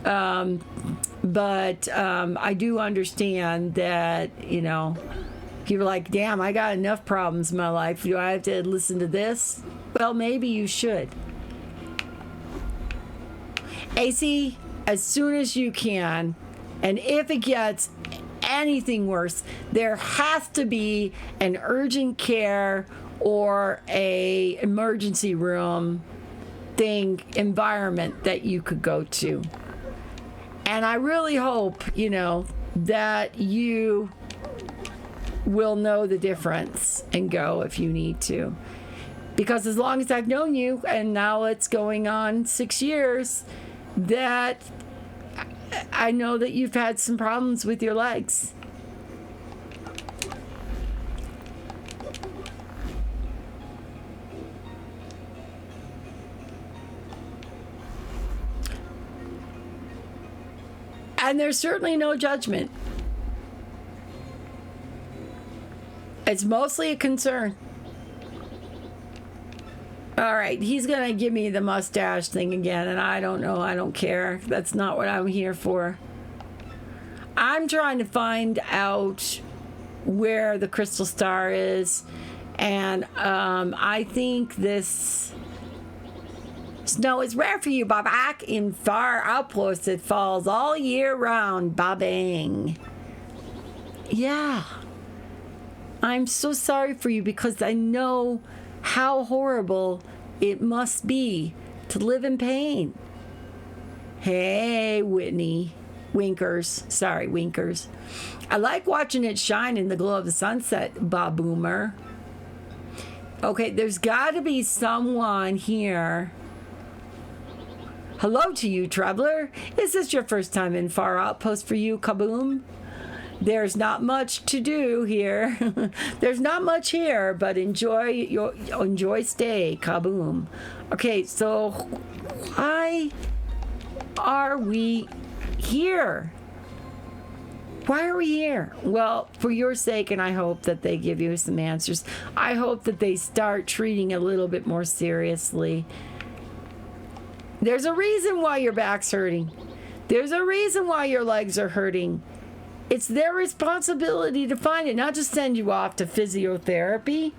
But I do understand that, people are like, damn, I got enough problems in my life. Do I have to listen to this? Well, maybe you should. AC, as soon as you can. And if it gets anything worse, there has to be an urgent care or a emergency room environment that you could go to. And I really hope, that you will know the difference and go if you need to. Because as long as I've known you, and now it's going on 6 years, that I know that you've had some problems with your legs. And there's certainly no judgment. It's mostly a concern. All right, he's going to give me the mustache thing again, and I don't know. I don't care. That's not what I'm here for. I'm trying to find out where the crystal star is, and I think this snow is rare for you, Babak, in far outposts. It falls all year round, Babang. Yeah. I'm so sorry for you because I know how horrible it must be to live in pain. Hey, Whitney. Winkers. Sorry, Winkers. I like watching it shine in the glow of the sunset, Bob Boomer. Okay, there's got to be someone here. Hello to you, traveler. Is this your first time in Far Outpost for you, Kaboom? There's not much to do here. There's not much here, but enjoy stay, Kaboom. Okay, so why are we here? Why are we here? Well, for your sake, and I hope that they give you some answers. I hope that they start treating it a little bit more seriously. There's a reason why your back's hurting. There's a reason why your legs are hurting. It's their responsibility to find it, not just send you off to physiotherapy.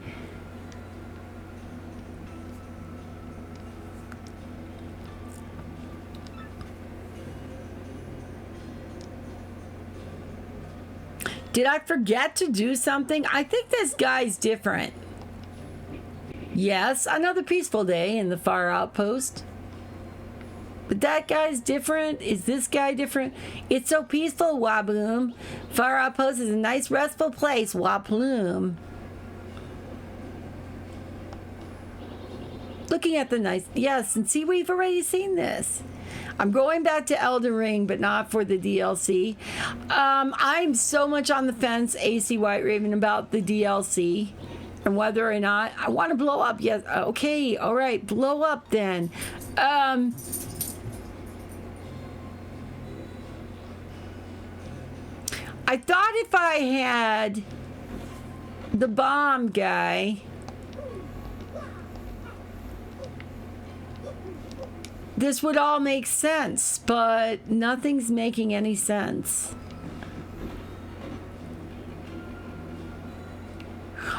Did I forget to do something? I think this guy's different. Yes, another peaceful day in the Far Outpost. But that guy's different. Is this guy different? It's so peaceful, Wabloom. Far Outpost is a nice, restful place, Waploom. Looking at the nice... Yes, and see, we've already seen this. I'm going back to Elden Ring, but not for the DLC. I'm so much on the fence, AC White Raven, about the DLC. And whether or not I want to blow up. Yes, okay, all right, blow up then. I thought if I had the bomb guy, this would all make sense, but nothing's making any sense.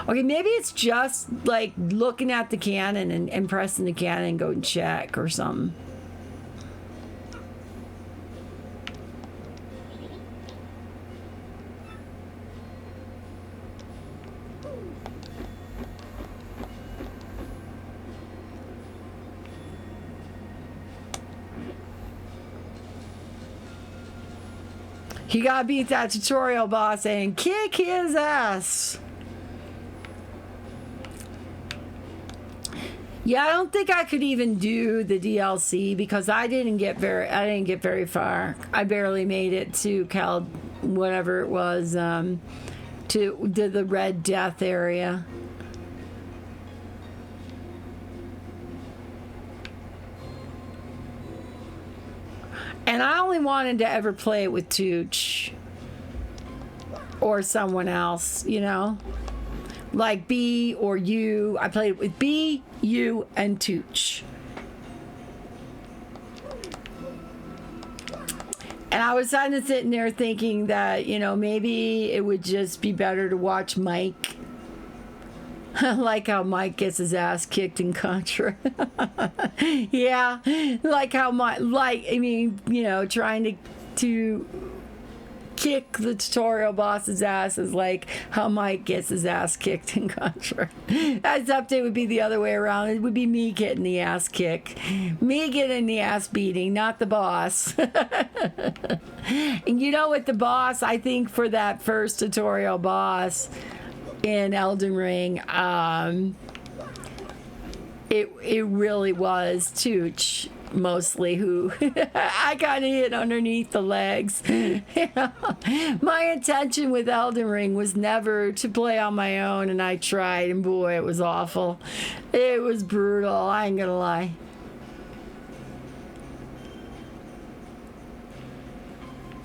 Okay, maybe it's just like looking at the cannon and pressing the cannon and go and check or something. You gotta beat that tutorial boss and kick his ass. Yeah, I don't think I could even do the DLC because I didn't get very far. I barely made it to whatever it was, to the Red Death area. And I only wanted to ever play it with Tooch or someone else, like B or you. I played it with B, you, and Tooch. And I was kind of sitting there thinking that, maybe it would just be better to watch Mike Like how Mike gets his ass kicked in Contra. Yeah, like how Mike, trying to kick the tutorial boss's ass is like how Mike gets his ass kicked in Contra. That update would be the other way around. It would be me getting the ass kick. Me getting the ass beating, not the boss. And you know what, the boss, I think for that first tutorial boss in Elden Ring, it really was Tooch mostly who I kind of hit underneath the legs. My intention with Elden Ring was never to play on my own, and I tried, and boy, it was awful. It was brutal, I ain't gonna lie.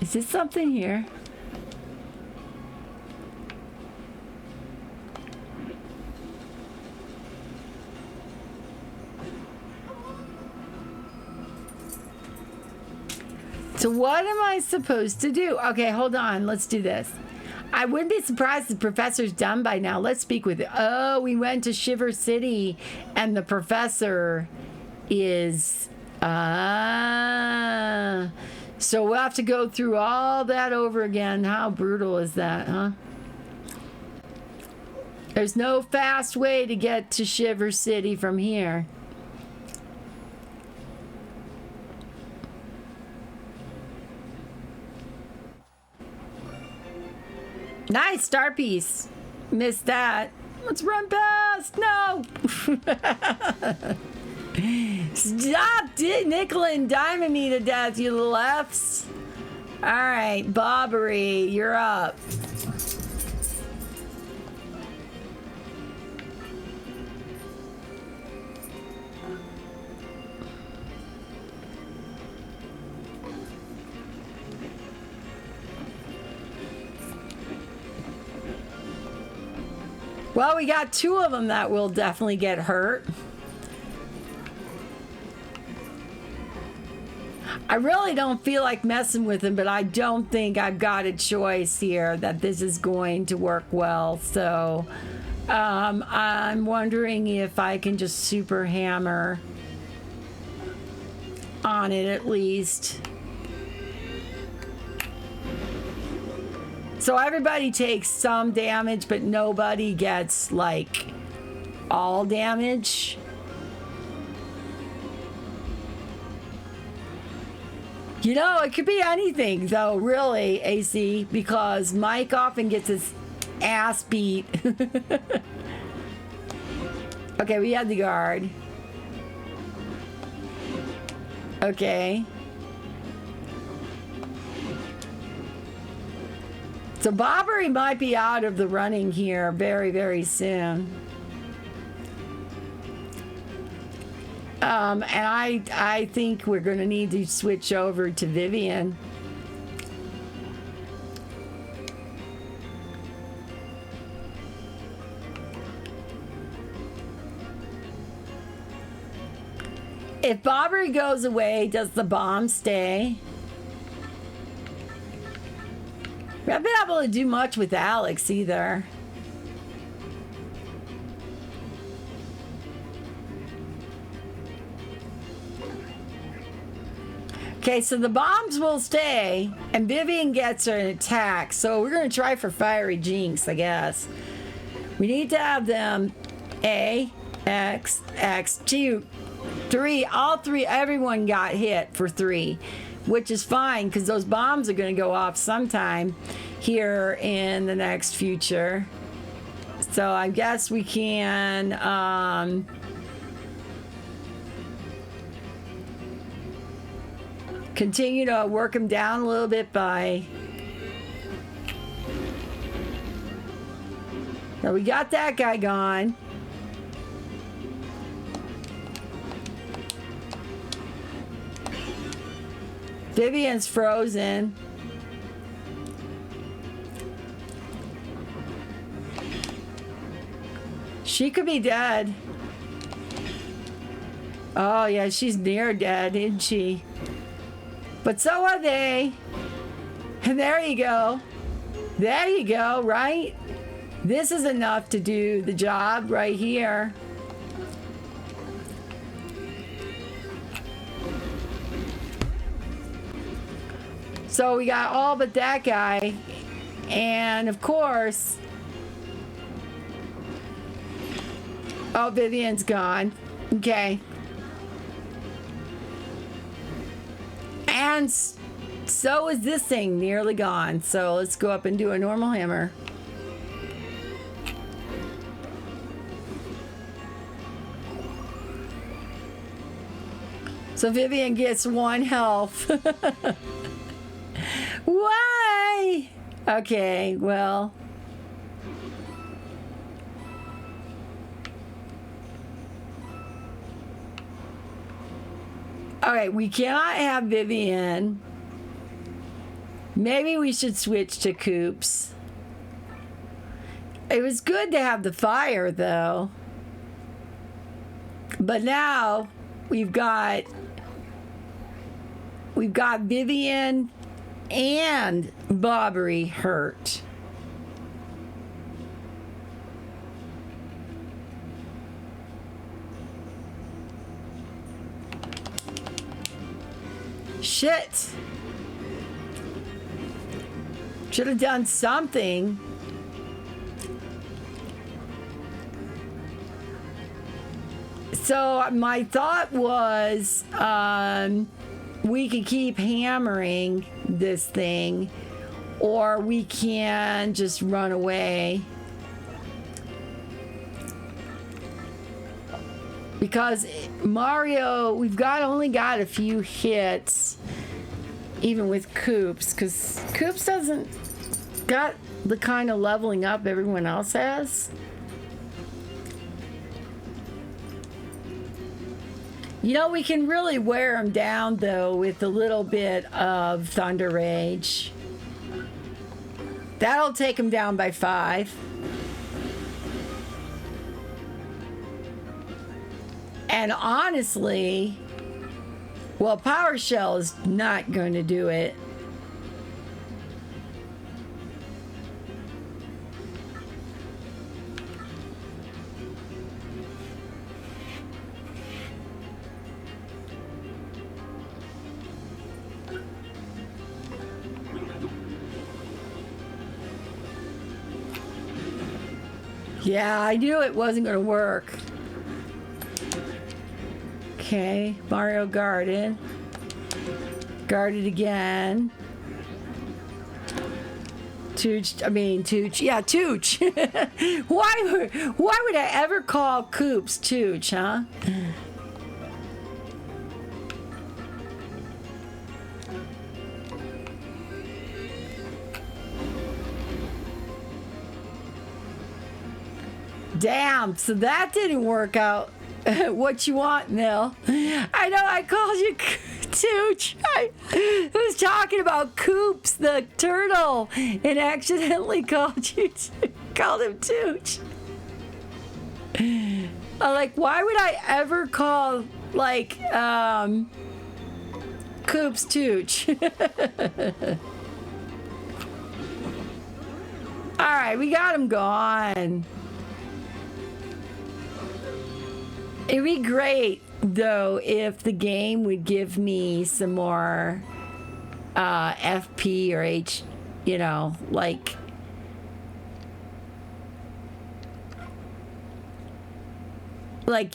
Is this something here? So what am I supposed to do? Okay, hold on. Let's do this. I wouldn't be surprised if the professor's done by now. Let's speak with it. Oh, we went to Shiver City, and the professor is... So we'll have to go through all that over again. How brutal is that, huh? There's no fast way to get to Shiver City from here. Nice star piece. Missed that. Let's run past. No. Stop nickel and diming me to death, you little Fs. All right, Bobbery, you're up. Well, we got two of them that will definitely get hurt. I really don't feel like messing with him, but I don't think I've got a choice here that this is going to work well. So I'm wondering if I can just super hammer on it at least. So everybody takes some damage, but nobody gets, like, all damage. You know, it could be anything, though, really, AC, because Mike often gets his ass beat. Okay, we had the guard. Okay. So Bobbery might be out of the running here very, very soon. And I think we're going to need to switch over to Vivian. If Bobbery goes away, does the bomb stay? We haven't been able to do much with Alex either. Okay, so the bombs will stay, and Vivian gets an attack. So we're going to try for Fiery Jinx, I guess. We need to have them A, X, X, 2, 3. All three, everyone got hit for 3. Which is fine, because those bombs are going to go off sometime here in the next future. So I guess we can... continue to work them down a little bit by... Now we got that guy gone. Vivian's frozen. She could be dead. Oh yeah, she's near dead, isn't she? But so are they. And there you go. There you go, right? This is enough to do the job right here. So we got all but that guy. And of course, oh, Vivian's gone. Okay. And so is this thing nearly gone. So let's go up and do a normal hammer. So Vivian gets 1 health. Why? Okay, well. All right, we cannot have Vivian. Maybe we should switch to Coops. It was good to have the fire, though. But now we've got Vivian and Bobbery hurt. Shit. Should have done something. So my thought was we could keep hammering this thing, or we can just run away. Because Mario, we've only got a few hits, even with Coops, because Coops doesn't got the kind of leveling up everyone else has. You know, we can really wear him down, though, with a little bit of Thunder Rage. That'll take him down by 5. And honestly, well, Power Shell is not going to do it. Yeah, I knew it wasn't going to work. Okay, Mario guarded. Guarded again. Tooch. Yeah, Tooch. Why would I ever call Coops Tooch, huh? Damn, so that didn't work out. What you want, Nil? I know I called you Tooch. I was talking about Coops, the turtle, and accidentally called him Tooch. I'm like, why would I ever call, like, Coops Tooch? Alright, we got him gone. It'd be great, though, if the game would give me some more FP or H, you know, like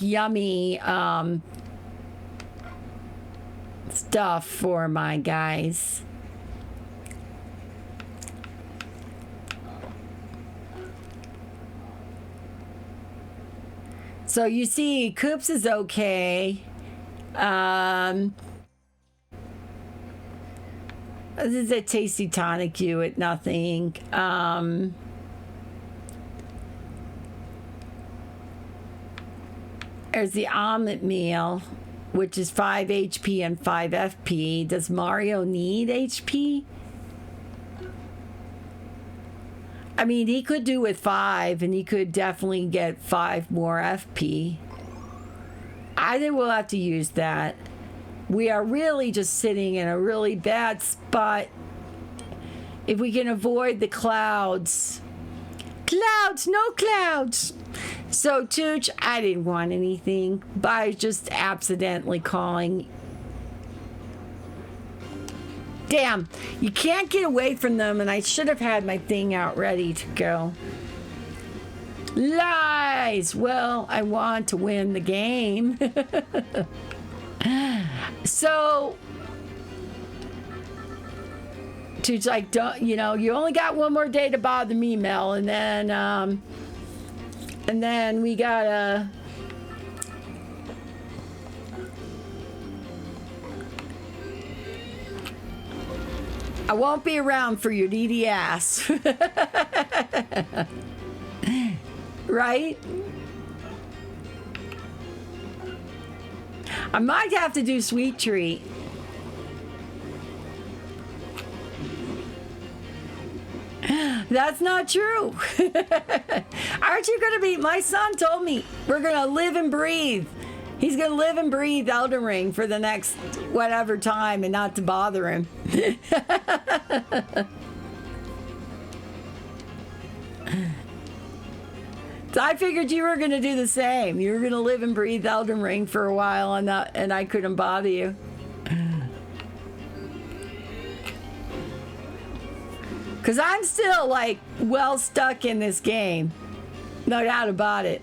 yummy stuff for my guys. So you see, Coops is okay. This is a tasty tonic you at nothing. There's the omelet meal, which is 5 HP and 5 FP. Does Mario need HP? I mean, he could do with 5, and he could definitely get 5 more FP. I think we'll have to use that. We are really just sitting in a really bad spot. If we can avoid the clouds, Clouds, no clouds. So, Tooch, I didn't want anything, but I was just accidentally calling. Damn, you can't get away from them, and I should have had my thing out ready to go. Lies! Well, I want to win the game. So, Tooch, like, don't, you know, you only got one more day to bother me, Mel, and then we gotta. I won't be around for your needy ass. Right? I might have to do Sweet Treat. That's not true. Aren't you gonna be? My son told me we're gonna live and breathe. He's gonna live and breathe Elden Ring for the next whatever time and not to bother him. So I figured you were gonna do the same. You were gonna live and breathe Elden Ring for a while and I couldn't bother you. Because I'm still, like, well stuck in this game. No doubt about it.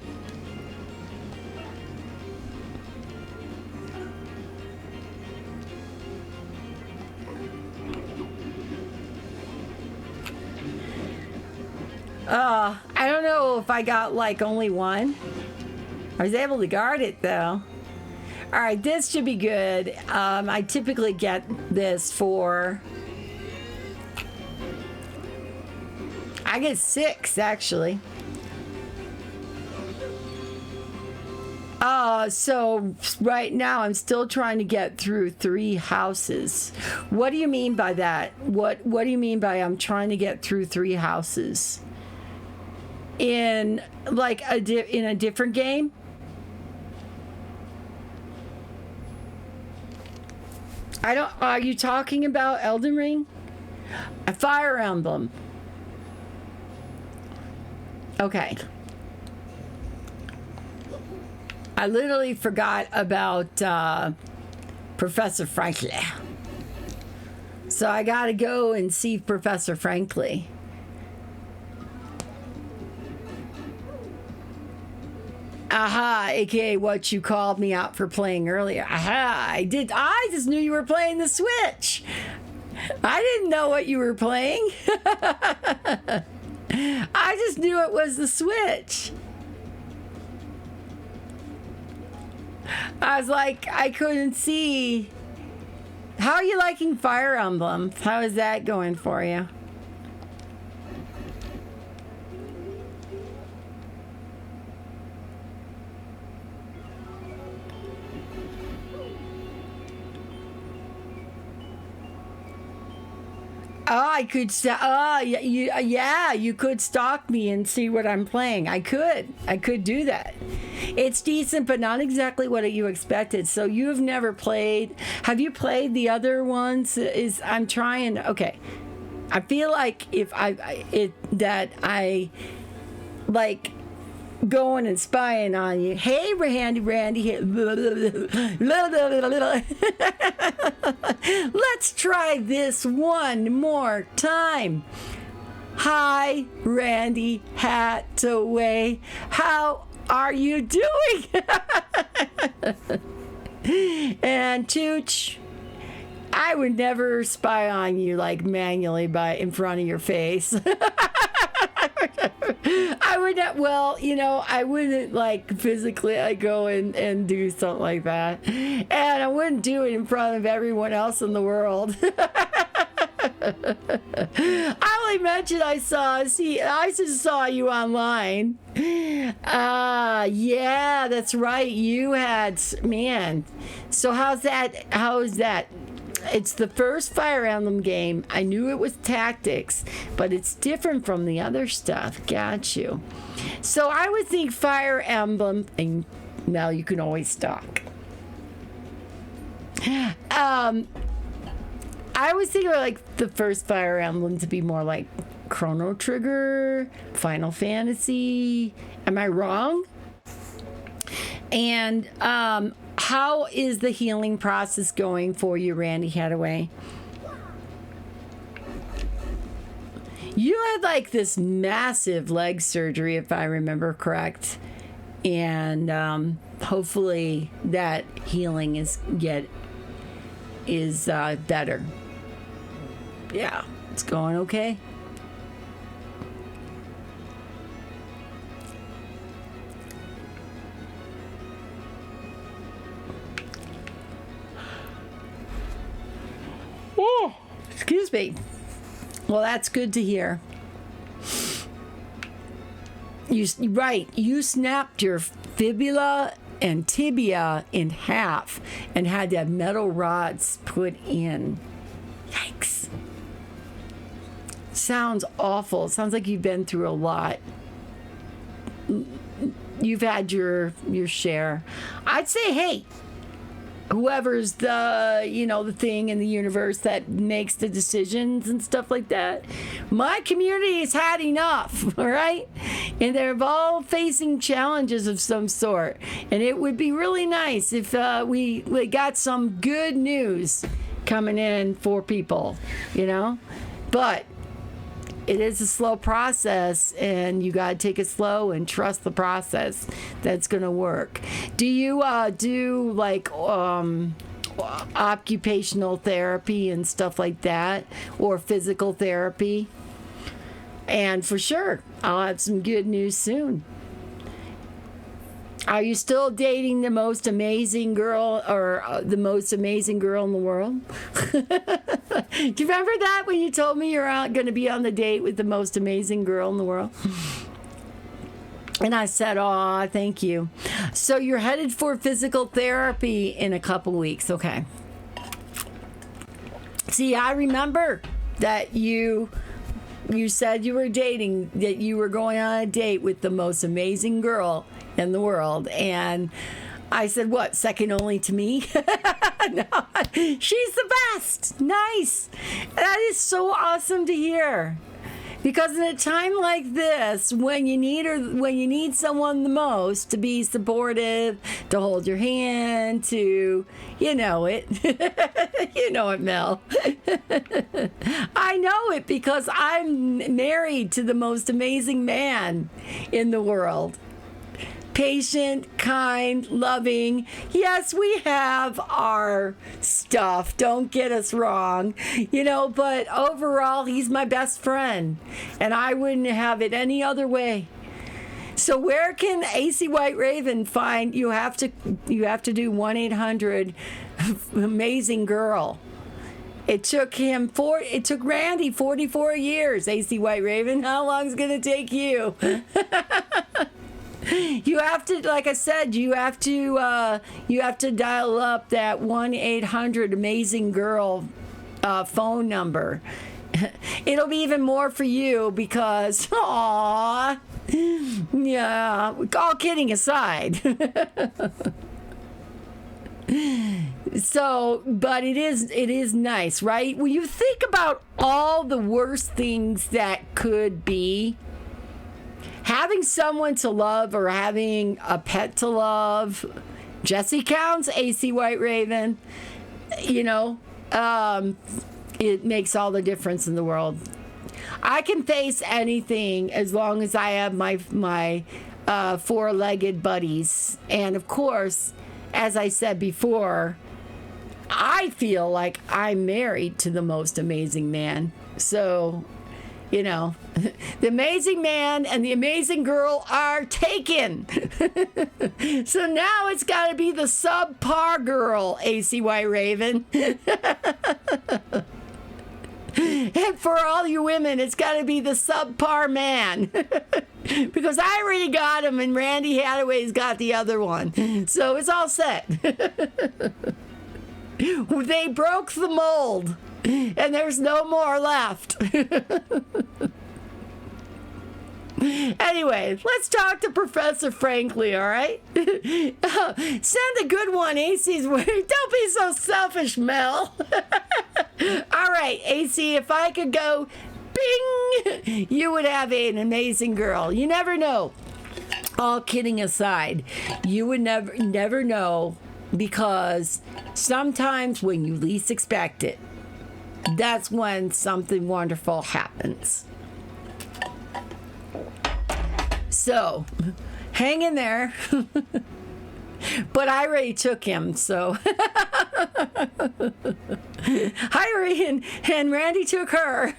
I don't know if I got, like, only one. I was able to guard it, though. All right, this should be good. I typically get this for... I get 6, actually. So right now I'm still trying to get through 3 houses. What do you mean by that? What do you mean by I'm trying to get through 3 houses? In like in a different game? Are you talking about Elden Ring? A Fire Emblem. Okay. I literally forgot about Professor Frankly. So I gotta go and see Professor Frankly. Aha, aka what you called me out for playing earlier. Aha, I just knew you were playing the Switch. I didn't know what you were playing. I just knew it was the Switch. I was like, I couldn't see. How are you liking Fire Emblem? How is that going for you? Oh, I could. You could stalk me and see what I'm playing. I could do that. It's decent, but not exactly what you expected. So you have never played. Have you played the other ones? I'm trying. Okay, I feel like if I like going and spying on you. Hey, Randy. Let's try this one more time. Hi, Randy Hathaway. How are you doing? And Tooch, I would never spy on you like manually in front of your face. I would not, well, you know, I wouldn't like physically go and do something like that. And I wouldn't do it in front of everyone else in the world. I only mentioned I just saw you online. Yeah, that's right. You had, man. So how's that? How is that? It's the first Fire Emblem game. I knew it was tactics, but it's different from the other stuff. Got you. So I would think Fire Emblem, and now you can always stalk. I always think of like the first Fire Emblem to be more like Chrono Trigger, Final Fantasy. Am I wrong? And how is the healing process going for you, Randy Hadaway? You had like this massive leg surgery, if I remember correct, and hopefully that healing is better. Yeah, it's going okay. Oh, excuse me. Well, that's good to hear. You snapped your fibula and tibia in half and had to have metal rods put in. Yikes. Sounds awful. Sounds like you've been through a lot. You've had your share. I'd say, hey, whoever's the thing in the universe that makes the decisions and stuff like that, my community has had enough, all right? And they're all facing challenges of some sort. And it would be really nice if we got some good news coming in for people, But it is a slow process, and you got to take it slow and trust the process. That's going to work. Do you do like occupational therapy and stuff like that, or physical therapy? And for sure, I'll have some good news soon. Are you still dating the most amazing girl, or the most amazing girl in the world? Do you remember that when you told me you're going to be on the date with the most amazing girl in the world? And I said, "Aw, thank you." So you're headed for physical therapy in a couple weeks. Okay. See, I remember that you said you were dating, that you were going on a date with the most amazing girl in the world, and I said, what, second only to me? No, she's the best. Nice. That is so awesome to hear, because in a time like this, when you need someone the most to be supportive, to hold your hand, to you know it Mel. I know it because I'm married to the most amazing man in the world. Patient, kind, loving. Yes, we have our stuff. Don't get us wrong. But overall, he's my best friend. And I wouldn't have it any other way. So where can AC White Raven find? You have to do 1-800 Amazing Girl. It took Randy 44 years, AC White Raven. How long is it going to take you? You have to, like I said, you have to dial up that 1-800 Amazing Girl phone number. It'll be even more for you because, aww, yeah. All kidding aside. So, but it is nice, right? When you think about all the worst things that could be, having someone to love or having a pet to love, Jesse counts, AC White Raven, it makes all the difference in the world. I can face anything as long as I have my four-legged buddies. And of course, as I said before, I feel like I'm married to the most amazing man. So, the amazing man and the amazing girl are taken. So now it's got to be the subpar girl, AC White Raven. And for all you women, it's got to be the subpar man. Because I already got him and Randy Hadaway's got the other one. So it's all set. They broke the mold. And there's no more left. Anyway, let's talk to Professor Frankly, all right? Send a good one AC's way. Don't be so selfish, Mel. All right, AC, if I could go bing, you would have an amazing girl. You never know. All kidding aside, you would never know, because sometimes when you least expect it, that's when something wonderful happens. So, hang in there. But I already took him, so. Irene and Randy took her.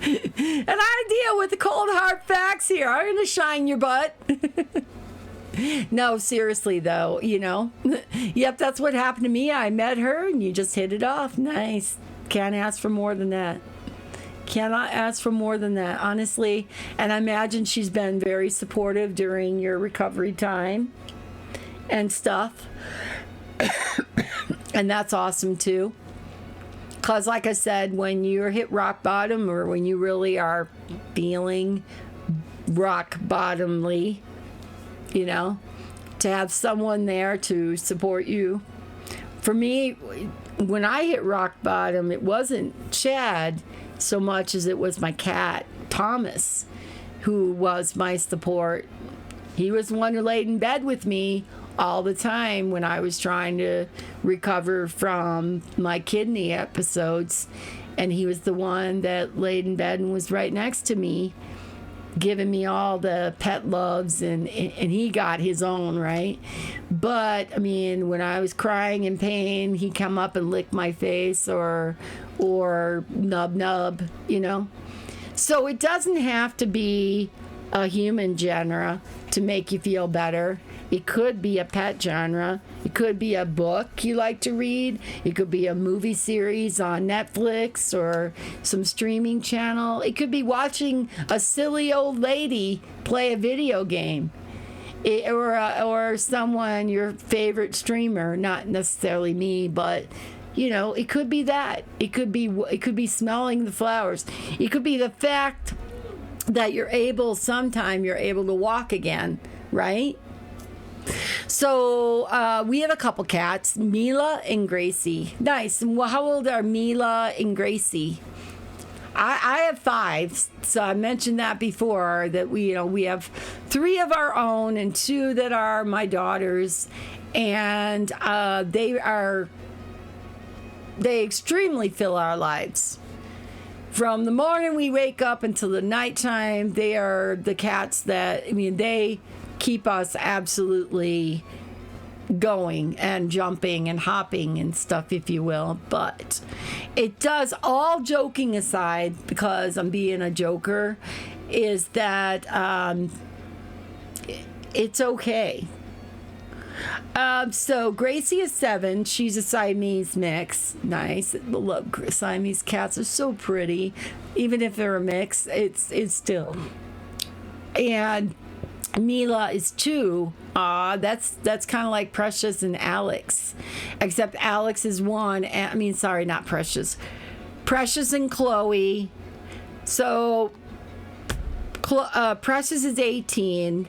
And I deal with the cold hard facts here. I'm going to shine your butt. No, seriously, though, you know. Yep, that's what happened to me. I met her and you just hit it off. Nice. Can't ask for more than that. Cannot ask for more than that, honestly. And I imagine she's been very supportive during your recovery time and stuff. And that's awesome, too. Because, like I said, when you're hit rock bottom, or when you really are feeling rock bottomly, you know, to have someone there to support you. For me, when I hit rock bottom, it wasn't Chad so much as it was my cat, Thomas, who was my support. He was the one who laid in bed with me all the time when I was trying to recover from my kidney episodes. And he was the one that laid in bed and was right next to me, giving me all the pet loves, and he got his own, right? But I mean, when I was crying in pain, he'd come up and lick my face or nub, you know? So it doesn't have to be a human genre to make you feel better. It could be a pet genre. It could be a book you like to read. It could be a movie series on Netflix or some streaming channel. It could be watching a silly old lady play a video game. Or someone, your favorite streamer, not necessarily me, but you know, it could be that. It could be smelling the flowers. It could be the fact that you're able to walk again, right? So we have a couple cats, Mila and Gracie. Nice. And how old are Mila and Gracie? I have 5, so I mentioned that before, that we have 3 of our own and 2 that are my daughters, and they extremely fill our lives. From the morning we wake up until the nighttime, they are the cats that, I mean, they keep us absolutely going and jumping and hopping and stuff, if you will. But it does, all joking aside, because I'm being a joker, is that it's okay. So Gracie is 7. She's a Siamese mix. Nice. Love Siamese cats. Are so pretty. Even if they're a mix, it's still. And Mila is 2. That's kind of like Precious and Alex, except Alex is 1. Not Precious. Precious and Chloe. So Precious is 18,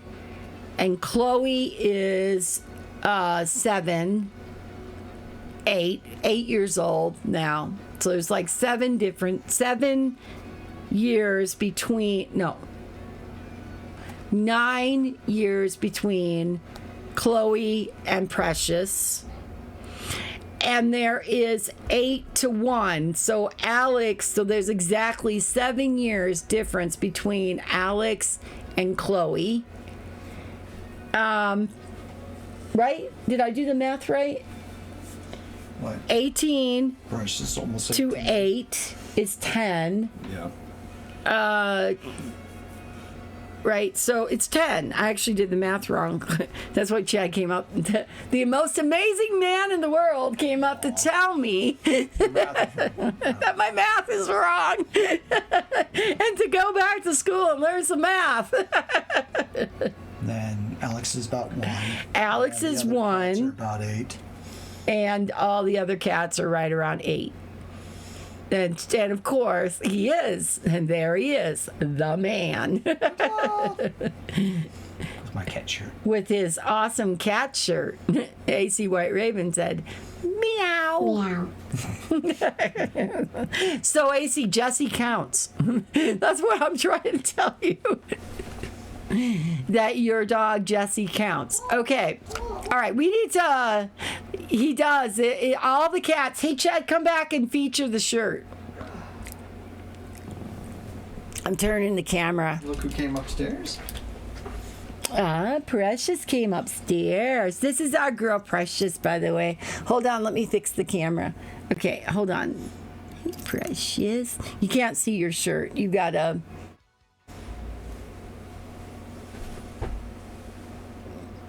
and Chloe is 8 years old now. So there's like 7 years between. 9 years between Chloe and Precious. And there is 8 to 1. So there's exactly 7 years difference between Alex and Chloe. Right? Did I do the math right? What? 18 Precious almost to 18. 8 is 10. Yeah. Right, so it's 10. I actually did the math wrong. That's what Chad came up. The most amazing man in the world came up to tell me that my math is wrong, and to go back to school and learn some math. Then Alex is about 1. Alex is 1. Cats are about 8. And all the other cats are right around 8. And of course, he is. And there he is, the man. With my cat shirt. With his awesome cat shirt. AC White Raven said, meow. Meow. So, AC, Jesse counts. That's what I'm trying to tell you. That your dog, Jesse, counts. Okay. All right. We need to. He does. All the cats. Hey, Chad, come back and feature the shirt. I'm turning the camera. Look who came upstairs. Precious came upstairs. This is our girl, Precious, by the way. Hold on, let me fix the camera. Okay, hold on. Hey, Precious. You can't see your shirt. You gotta.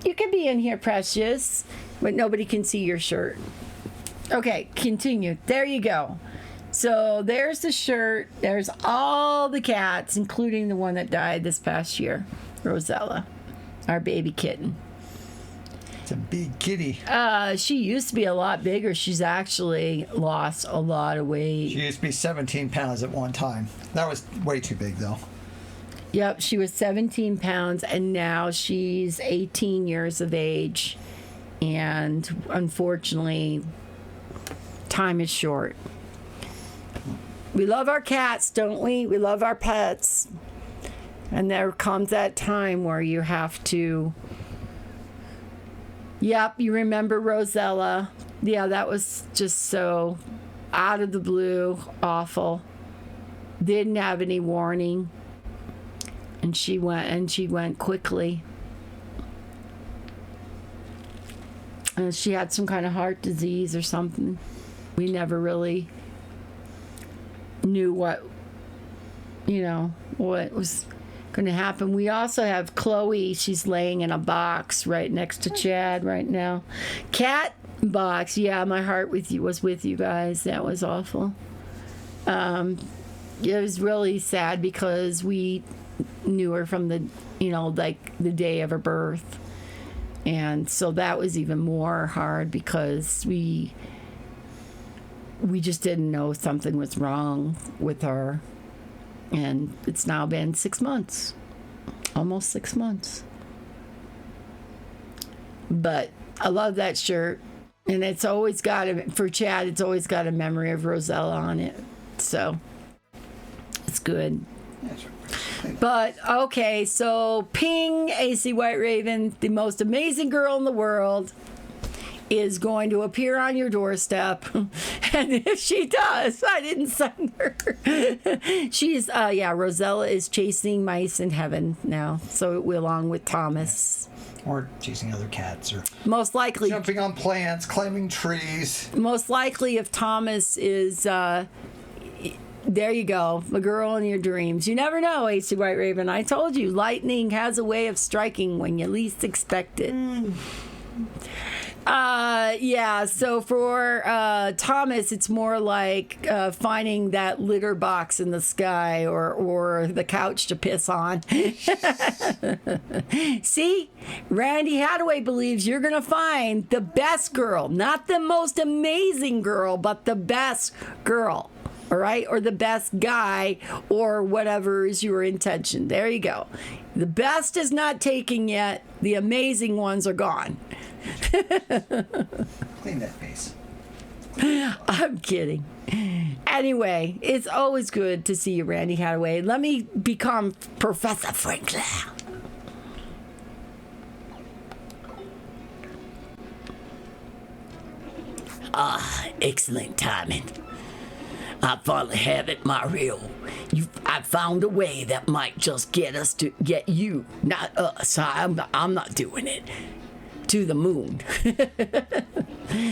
You can be in here, Precious, but nobody can see your shirt. Okay, continue. There you go. So there's the shirt. There's all the cats, including the one that died this past year, Rosella, our baby kitten. It's a big kitty. She used to be a lot bigger. She's actually lost a lot of weight. She used to be 17 pounds at one time. That was way too big, though. Yep, she was 17 pounds, and now she's 18 years of age. And unfortunately, time is short. We love our cats, don't we? We love our pets. And there comes that time where you have to... Yep, you remember Rosella. Yeah, that was just so out of the blue, awful. Didn't have any warning. And she went quickly. She had some kind of heart disease or something. We never really knew what was going to happen. We also have Chloe. She's laying in a box right next to Chad right now. Cat box. Yeah, my heart was with you guys. That was awful. It was really sad because we knew her from the day of her birth. And so that was even more hard because we just didn't know something was wrong with her. And it's now been 6 months. Almost 6 months. But I love that shirt. And it's always got for Chad, it's always got a memory of Rosella on it. So it's good. That's right. But, okay, so Ping, AC White Raven, the most amazing girl in the world, is going to appear on your doorstep. And if she does, I didn't send her. She's, Rosella is chasing mice in heaven now. So along with Thomas. Or chasing other cats, or Most likely, jumping on plants, climbing trees. most likely if Thomas is, there you go, the girl in your dreams. You never know, AC White Raven. I told you, lightning has a way of striking when you least expect it. So for Thomas, it's more like finding that litter box in the sky or the couch to piss on. See, Randy Hadaway believes you're going to find the best girl, not the most amazing girl, but the best girl. All right, or the best guy, or whatever is your intention. There you go. The best is not taken yet. The amazing ones are gone. Clean that face. I'm kidding. Anyway, it's always good to see you, Randy Hadaway. Let me become Professor Franklin. Excellent timing. I finally have it, Mario. I found a way that might just get us to get you, not us. I'm not doing it. To the moon.